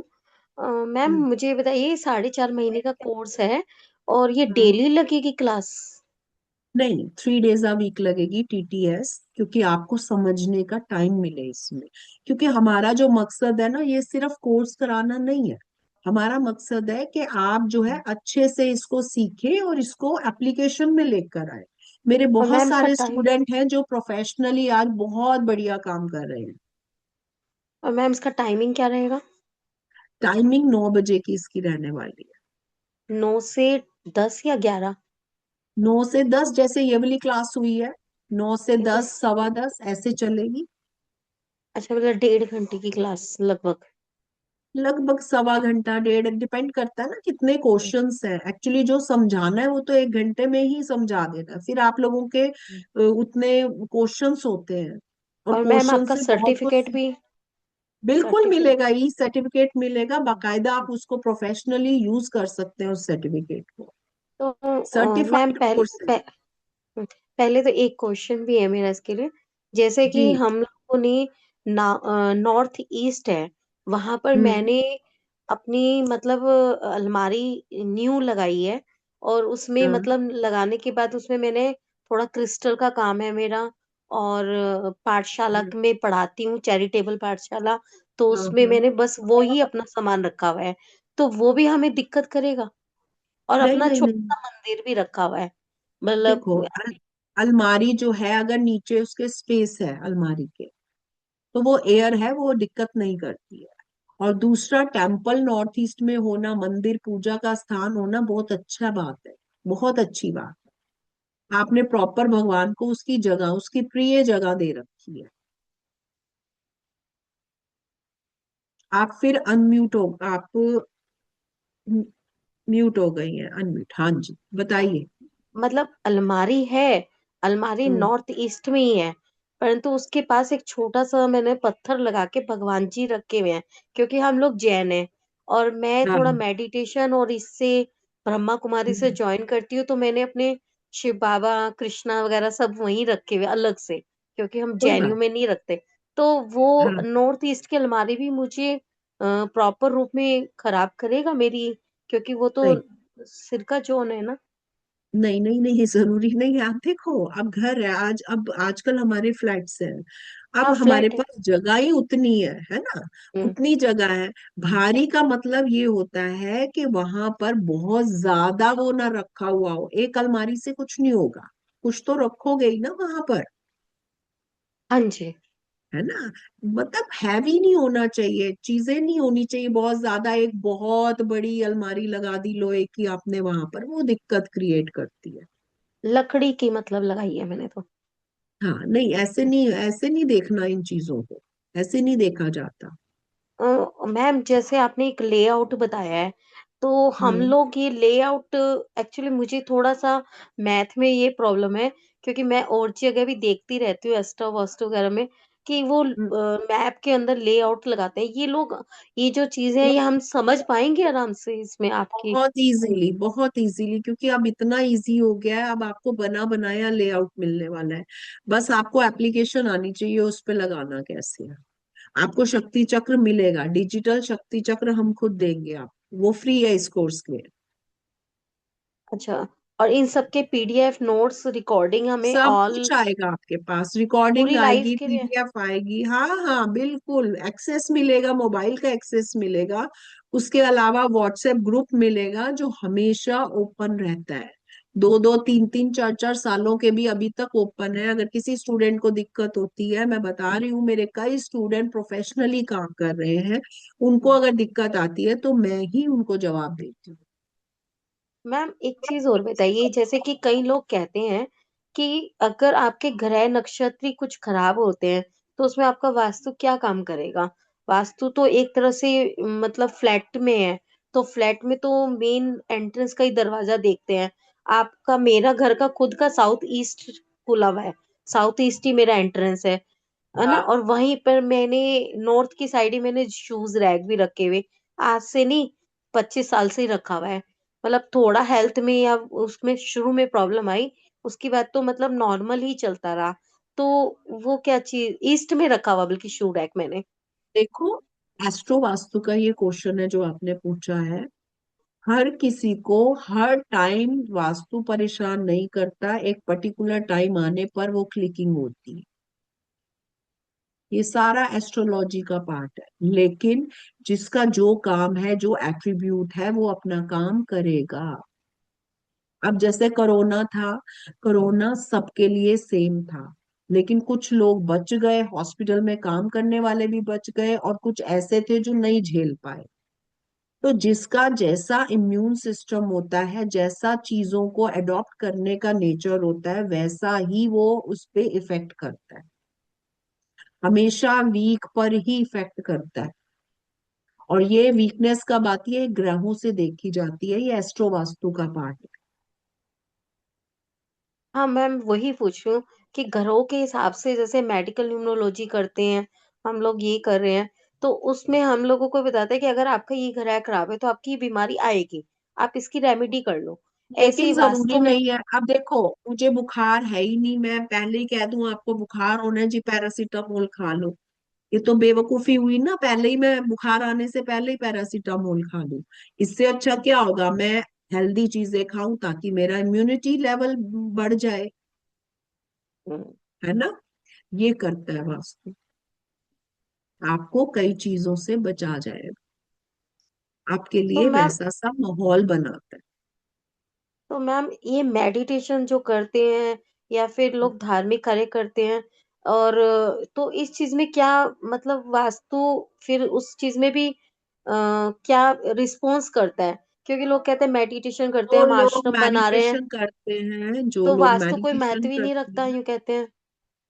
मैम हम्म। मुझे बताइए, 4.5 महीने का कोर्स है और ये हाँ। डेली लगेगी क्लास? नहीं, 3 डेज अ वीक लगेगी टीटीएस, क्योंकि आपको समझने का टाइम मिले इसमें। क्योंकि हमारा जो मकसद है ना, ये सिर्फ कोर्स कराना नहीं है। हमारा मकसद है कि आप जो है अच्छे से इसको सीखें और इसको एप्लीकेशन में लेकर आए। मेरे और बहुत मैम इसका सारे टाइम स्टूडेंट हैं जो प्रोफेशनली आज बहुत बढ़िया काम कर रहे हैं। और मैम इसका टाइमिंग क्या रहेगा? टाइमिंग 9 बजे की इसकी रहने वाली है। 9 से 10 या 11? 9 से 10 जैसे ये वाली क्लास हुई है, 9 से 10, अच्छा। 10:15 ऐसे चलेगी। अच्छा, मतलब 1.5 घंटे की क्लास लगभग। लगभग 1.25 घंटा, डेढ़, डिपेंड करता है ना कितने क्वेश्चंस हैं। एक्चुअली जो समझाना है वो तो 1 घंटे में ही समझा देना है, फिर आप लोगों के उतने क्वेश्चंस होते हैं, और और मैम क्वेश्चन आपका से बहुत कुछ सर्टिफिकेट भी? बिल्कुल सर्टिफिकेट मिलेगा। ई सर्टिफिकेट मिलेगा बाकायदा, आप उसको प्रोफेशनली यूज कर सकते हैं उस सर्टिफिकेट को। तो मैम सर्टिफाइड कोर्स है। पहले तो एक क्वेश्चन भी है मेरा इसके लिए। जैसे जी। कि हम लोगों ने नॉर्थ ईस्ट है, वहां पर हम्म। मैंने अपनी मतलब अलमारी न्यू लगाई है। और उसमें हाँ। मतलब लगाने के बाद उसमें मैंने थोड़ा क्रिस्टल का काम है मेरा। और पाठशाला हाँ। में पढ़ाती हूँ, चैरिटेबल पाठशाला। तो हाँ। उसमें हाँ। मैंने बस वो ही अपना सामान रखा हुआ है। तो वो भी हमें दिक्कत करेगा? और नहीं अपना नहीं नहीं, छोटा सा मंदिर भी रखा हुआ है, देखो मतलब। अलमारी जो है, अगर नीचे उसके स्पेस है अलमारी के, तो वो एयर है, वो दिक्कत नहीं करती है। और दूसरा, टेम्पल नॉर्थ ईस्ट में होना, मंदिर पूजा का स्थान होना बहुत अच्छा बात है, बहुत अच्छी बात है। आपने प्रॉपर भगवान को उसकी जगह, उसकी प्रिय जगह दे रखी है। आप फिर अनम्यूट हो, आप म्यूट हो गई हैं, अनम्यूट। हाँ जी, बताइए। मतलब अलमारी है, अलमारी हम्म। नॉर्थ ईस्ट में ही है। परंतु उसके पास एक छोटा सा मैंने पत्थर लगा के भगवान जी रखे हुए हैं, क्योंकि हम लोग जैन हैं। और मैं हाँ। थोड़ा मेडिटेशन और इससे ब्रह्मा कुमारी से हम्म। ज्वाइन करती हूँ, तो मैंने अपने शिव बाबा कृष्णा वगैरह सब वहीं रखे हुए अलग से, क्योंकि हम कोई जैनियों बात। में नहीं रखते। तो वो हाँ। नॉर्थ ईस्ट की अलमारी भी मुझे प्रॉपर रूप में खराब करेगा मेरी? क्योंकि वो तो नहीं सिर का जोन है ना। नहीं नहीं नहीं, जरूरी नहीं है। आप देखो, अब घर है आज, अब आजकल हमारे फ्लैट्स हैं, अब हाँ, हमारे फ्लैट है। पास जगह ही उतनी है ना। हम्म। उतनी जगह है। भारी का मतलब ये होता है कि वहां पर बहुत ज्यादा वो ना रखा हुआ हो, एक अलमारी से कुछ नहीं होगा, कुछ तो रखोगे ही ना वहां पर, हाँ जी। है ना। मतलब हैवी नहीं होना चाहिए, चीजें नहीं होनी चाहिए बहुत ज्यादा। एक बहुत बड़ी अलमारी लगा दी लोहे की आपने वहां पर, वो दिक्कत क्रिएट करती है। लकड़ी की मतलब लगाई है मैंने तो। हाँ नहीं, ऐसे नहीं, ऐसे नहीं देखना इन चीजों को, ऐसे नहीं देखा जाता। मैम जैसे आपने एक लेआउट बताया है, तो हम हम्म। लोग ये लेआउट, एक्चुअली मुझे थोड़ा सा मैथ में ये प्रॉब्लम है, क्योंकि मैं और जगह भी देखती रहती हूँ एस्ट्रो वास्तु वगैरह में, कि वो हम्म। मैप के अंदर लेआउट लगाते हैं ये लोग। ये जो चीजें हैं ये हम समझ पाएंगे आराम से इसमें आपकी? बहुत इजीली, बहुत इजीली, क्योंकि अब इतना इजी हो गया है, अब आपको बना बनाया लेआउट मिलने वाला है। बस आपको एप्लीकेशन आनी चाहिए, उस पे लगाना कैसे है। आपको शक्ति चक्र मिलेगा, डिजिटल शक्ति चक्र हम खुद देंगे आप, वो फ्री है इस कोर्स के। अच्छा। और इन सब के पीडीएफ नोट्स रिकॉर्डिंग हमें सब ऑल कुछ आएगा आपके पास, रिकॉर्डिंग पूरी लाइफ आएगी, के लिए? पीडीएफ आएगी। हाँ हाँ बिल्कुल, एक्सेस मिलेगा, मोबाइल का एक्सेस मिलेगा। उसके अलावा व्हाट्सएप ग्रुप मिलेगा जो हमेशा ओपन रहता है। दो दो तीन तीन चार चार सालों के भी अभी तक ओपन है। अगर किसी स्टूडेंट को दिक्कत होती है, मैं बता रही हूँ, मेरे कई स्टूडेंट प्रोफेशनली काम कर रहे हैं, उनको अगर दिक्कत आती है तो मैं ही उनको जवाब देती हूँ। मैम एक चीज और बताइए, जैसे कि कई लोग कहते हैं कि अगर आपके ग्रह नक्षत्र ही कुछ खराब होते हैं तो उसमें आपका वास्तु क्या काम करेगा। वास्तु तो एक तरह से मतलब फ्लैट में है, तो फ्लैट में तो मेन एंट्रेंस का ही दरवाजा देखते हैं। आपका, मेरा घर का खुद का साउथ ईस्ट खुला हुआ है, साउथ ईस्ट ही मेरा एंट्रेंस है ना। और वहीं पर मैंने नॉर्थ की साइड ही मैंने शूज रैक भी रखे हुए, आज से नहीं 25 साल से ही रखा हुआ है। मतलब थोड़ा हेल्थ में या उसमें शुरू में प्रॉब्लम आई, उसके बाद तो मतलब नॉर्मल ही चलता रहा। तो वो क्या चीज ईस्ट में रखा हुआ बल्कि शू रैक मैंने। देखो, एस्ट्रो वास्तु का ये क्वेश्चन है जो आपने पूछा है, हर किसी को हर टाइम वास्तु परेशान नहीं करता, एक पर्टिकुलर टाइम आने पर वो क्लिकिंग होती है। ये सारा एस्ट्रोलॉजी का पार्ट है, लेकिन जिसका जो काम है, जो एट्रीब्यूट है, वो अपना काम करेगा। अब जैसे कोरोना था, कोरोना सबके लिए सेम था, लेकिन कुछ लोग बच गए, हॉस्पिटल में काम करने वाले भी बच गए, और कुछ ऐसे थे जो नहीं झेल पाए। तो जिसका जैसा इम्यून सिस्टम होता है, जैसा चीजों को अडॉप्ट करने का नेचर होता है, वैसा ही वो उस पे इफेक्ट करता है। हमेशा वीक पर ही इफेक्ट करता है। और ये वीकनेस कब आती है? ग्रहों से देखी जाती है। ये एस्ट्रो वास्तु का पार्ट है। हाँ मैम, वही पूछ रही हूँ कि घरों के हिसाब से जैसे मेडिकल न्यूमरोलॉजी करते हैं, हम लोग ये कर रहे हैं, तो उसमें हम लोगों को बताते हैं कि अगर आपका ये ग्रह खराब है तो आपकी ये बीमारी आएगी, आप इसकी रेमेडी कर लो। ऐसे लेकिन ही जरूरी वास्तु में। नहीं है। अब देखो, मुझे बुखार है ही नहीं, मैं पहले ही कह दूं आपको बुखार होना है जी, पैरासीटामोल खा लो। ये तो बेवकूफी हुई ना, पहले ही मैं बुखार आने से पहले ही पैरासीटामोल खा लूं। इससे अच्छा क्या होगा, मैं हेल्दी चीजें खाऊं ताकि मेरा इम्यूनिटी लेवल बढ़ जाए। हम्म, है ना? ये करता है वास्तु, आपको कई चीजों से बचा जाएगा, आपके तो लिए मैम, वैसा सा माहौल बनाता ये मेडिटेशन जो करते हैं या फिर है। लोग धार्मिक कार्य करते हैं, और तो इस चीज में क्या मतलब वास्तु फिर उस चीज में भी क्या रिस्पॉन्स करता है। क्योंकि लोग कहते हैं मेडिटेशन करते हैं, जो हम लोग आश्रम बना रहे हैं, मेडिटेशन करते हैं, जो तो लोग वास्तु कोई मेडिटेशन महत्व ही नहीं करते रखता, हैं, यूं कहते हैं।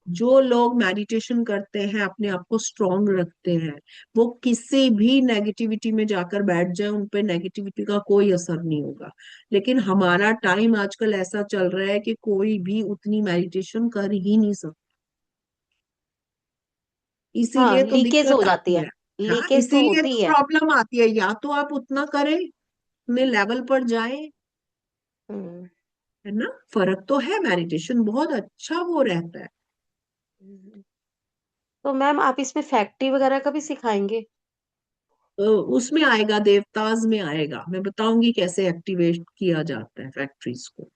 जो लोग मेडिटेशन करते हैं, अपने आप को स्ट्रांग रखते हैं, वो किसी भी नेगेटिविटी में जाकर बैठ जाए, उन पे नेगेटिविटी का कोई असर नहीं होगा। लेकिन हमारा टाइम आजकल ऐसा चल रहा है कि कोई भी उतनी मेडिटेशन कर ही नहीं सकता, हाँ, इसीलिए तो लीकेज हो दिक्कत जाती आती है, है। हाँ, लीकेज तो इसीलिए होती तो है। प्रॉब्लम आती है। या तो आप उतना करें, अपने लेवल पर जाएं। हम्म। है ना? फर्क तो है, मेडिटेशन बहुत अच्छा वो रहता है। हम्म। तो मैम आप इसमें फैक्ट्री वगैरह का भी सिखाएंगे। उसमें आएगा, देवताज में आएगा, मैं बताऊंगी कैसे एक्टिवेट किया जाता है फैक्ट्रीज को।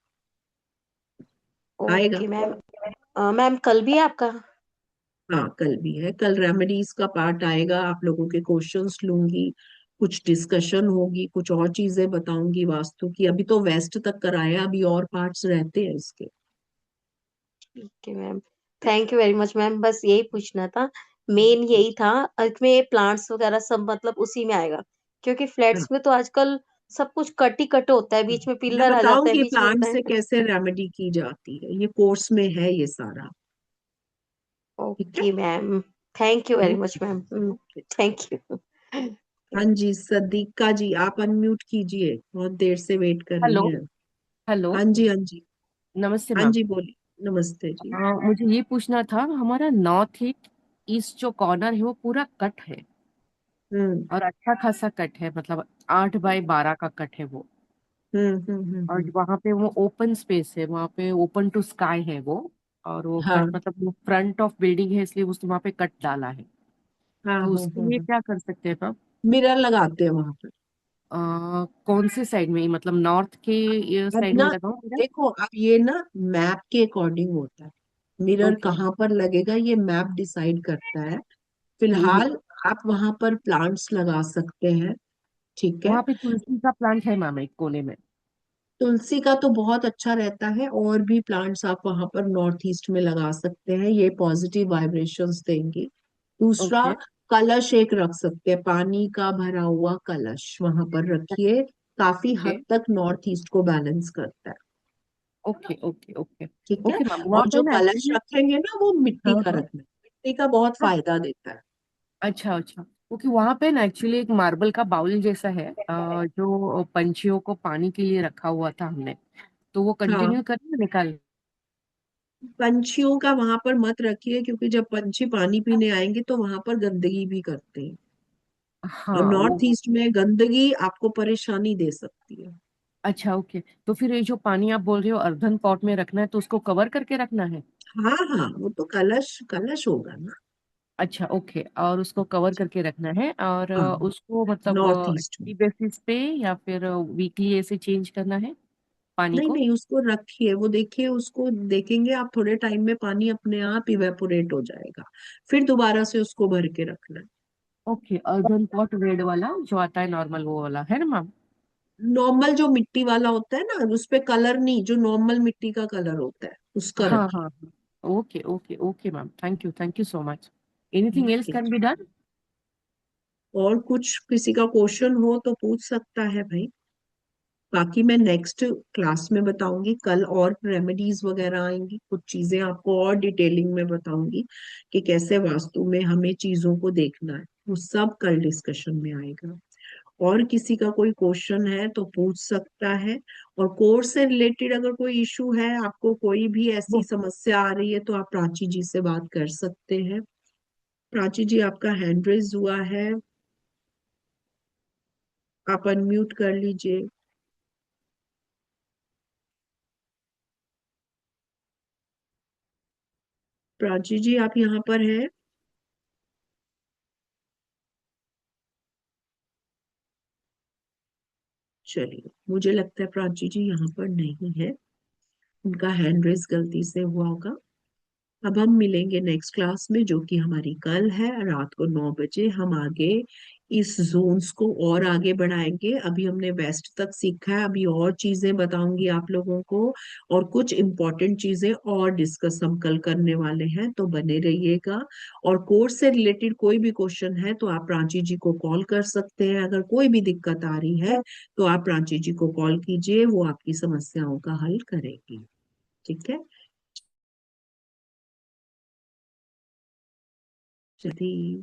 आएगा। Okay ma'am. मैम कल भी है आपका। हाँ, कल भी है। कल रेमेडीज का पार्ट आएगा, आप लोगों के क्वेश्चंस लूंगी, कुछ डिस्कशन होगी, कुछ और चीजें बताऊंगी वास्तु की। अभी तो वेस्ट तक कराया, अभी और पार्ट्स रहते हैं इसके। ठीक है ma'am, thank you very much ma'am, बस यही पूछना था, मेन यही था। में प्लांट्स वगैरह सब मतलब उसी में आएगा, क्योंकि हाँ, फ्लैट्स में तो आजकल सब कुछ कट ही कट होता है, बीच में मैं पिलर आ जाता है, बताऊंगी बीच में प्लांट होता से है। कैसे रेमेडी की जाती है, ये कोर्स में है ये सारा। ठीक है। Okay ma'am, thank you very much okay. Ma'am. Okay. Thank you. हाँ जी, सदीका जी, आप अनम्यूट कीजिए, बहुत देर से वेट कर रही हेलो। हैं। हेलो। हाँ जी, हाँ जी। नमस्ते हाँ मैम। जी, बोलिए। नमस्ते जी। मुझे ये पूछना था, हमारा नॉर्थ ईस्ट जो कॉर्नर है वो पूरा कट है, हम्म और अच्छा खासा कट है, मतलब 8 बाय 12 का कट है वो। और हम्म। वहाँ पे वो ओपन स्पेस है, वहाँ पे ओपन टू स्काई है वो। और वो कट हाँ मतलब वो फ्रंट ऑफ बिल्डिंग है, इसलिए उसने वहाँ पे कट डाला है। हाँ तो हाँ उसके हाँ लिए हाँ। क्या कर सकते हैं मैम? मिरर लगाते हैं वहां पर। कौन से साइड में, मतलब नॉर्थ के अब साइड ना, में लगाऊं मेरा? देखो, अब ये ना मैप के अकॉर्डिंग होता है, मिरर ओके। कहाँ पर लगेगा ये मैप डिसाइड करता है। हम्म। फिलहाल आप वहां पर प्लांट्स लगा सकते हैं। ठीक है। वहाँ पे तुलसी का प्लांट है मैम एक कोने में। तुलसी का तो बहुत अच्छा रहता है, और भी प्लांट्स आप वहां पर नॉर्थ ईस्ट में लगा सकते हैं, ये पॉजिटिव वाइब्रेशंस देंगी। दूसरा, ओके कलश एक रख सकते हैं, पानी का भरा हुआ कलश वहां पर रखिए, काफी ओके हद तक नॉर्थ ईस्ट को बैलेंस करता है। ओके ओके ओके ठीक है। ओके मैम, वहाँ और पे जो ना कलश एक्चुअली। रखेंगे ना, वो मिट्टी हाँ का हाँ रखना, मिट्टी का बहुत हाँ, फायदा देता है। अच्छा अच्छा। क्योंकि वहाँ पे ना एक्चुअली एक मार्बल का बाउल जैसा है, जो पंछियों को पानी के लिए रखा हुआ था हमने, तो वो हाँ, कंटिन्यू करें या निकाल। पंछियों का वहां पर मत रखिए, क्योंकि जब पंछी पानी पीने आएंगे तो वहां पर गंदगी भी करते हैं, और हाँ नॉर्थ वो। ईस्ट में गंदगी आपको परेशानी दे सकती है। अच्छा ओके, तो फिर ये जो पानी आप बोल रहे हो अर्धन पॉट में रखना है, तो उसको कवर करके रखना है। हाँ हाँ, वो तो कलश कलश होगा ना। अच्छा ओके, और उसको कवर करके रखना है, और हाँ, उसको मतलब नॉर्थ ईस्ट में। डेली बेसिस पे या फिर वीकली ऐसे चेंज करना है पानी नहीं को। नहीं, उसको रखिए, वो देखिए, उसको देखेंगे आप थोड़े टाइम में पानी अपने आप इवेपोरेट हो जाएगा, फिर दोबारा से उसको भर के रखना है। ओके, अर्धन पॉट रेड वाला जो आता है नॉर्मल, वो वाला है ना मैम। नॉर्मल जो मिट्टी वाला होता है ना, उस पे कलर नहीं, जो नॉर्मल मिट्टी का कलर होता है उसका हाँ रखिए। हाँ हाँ। Okay okay okay ma'am, thank you so much. Anything else can be done. और कुछ किसी का क्वेश्चन हो तो पूछ सकता है भाई, बाकी मैं नेक्स्ट क्लास में बताऊंगी, कल और रेमेडीज वगैरह आएंगी, कुछ चीजें आपको और डिटेलिंग में बताऊंगी कि कैसे वास्तु में हमें चीजों को देखना है, वो सब कल डिस्कशन में आएगा। और किसी का कोई क्वेश्चन है तो पूछ सकता है। और कोर्स से रिलेटेड अगर कोई इशू है, आपको कोई भी ऐसी वो समस्या आ रही है, तो आप प्राची जी से बात कर सकते हैं। प्राची जी, आपका हैंड रेज हुआ है, आप अनम्यूट कर लीजिए। प्राची जी, आप यहाँ पर हैं? चलिए, मुझे लगता है प्राची जी यहाँ पर नहीं है, उनका हैंड रेस गलती से हुआ होगा। अब हम मिलेंगे नेक्स्ट क्लास में, जो कि हमारी कल है, रात को 9 बजे। हम आगे इस जोन्स को और आगे बढ़ाएंगे, अभी हमने वेस्ट तक सीखा है, अभी और चीजें बताऊंगी आप लोगों को, और कुछ इम्पोर्टेंट चीजें और डिस्कस हम कल करने वाले हैं, तो बने रहिएगा। और कोर्स से रिलेटेड कोई भी क्वेश्चन है तो आप प्राची जी को कॉल कर सकते हैं, अगर कोई भी दिक्कत आ रही है तो आप प्राची जी को कॉल कीजिए, वो आपकी समस्याओं का हल करेगी। ठीक है। चलिए।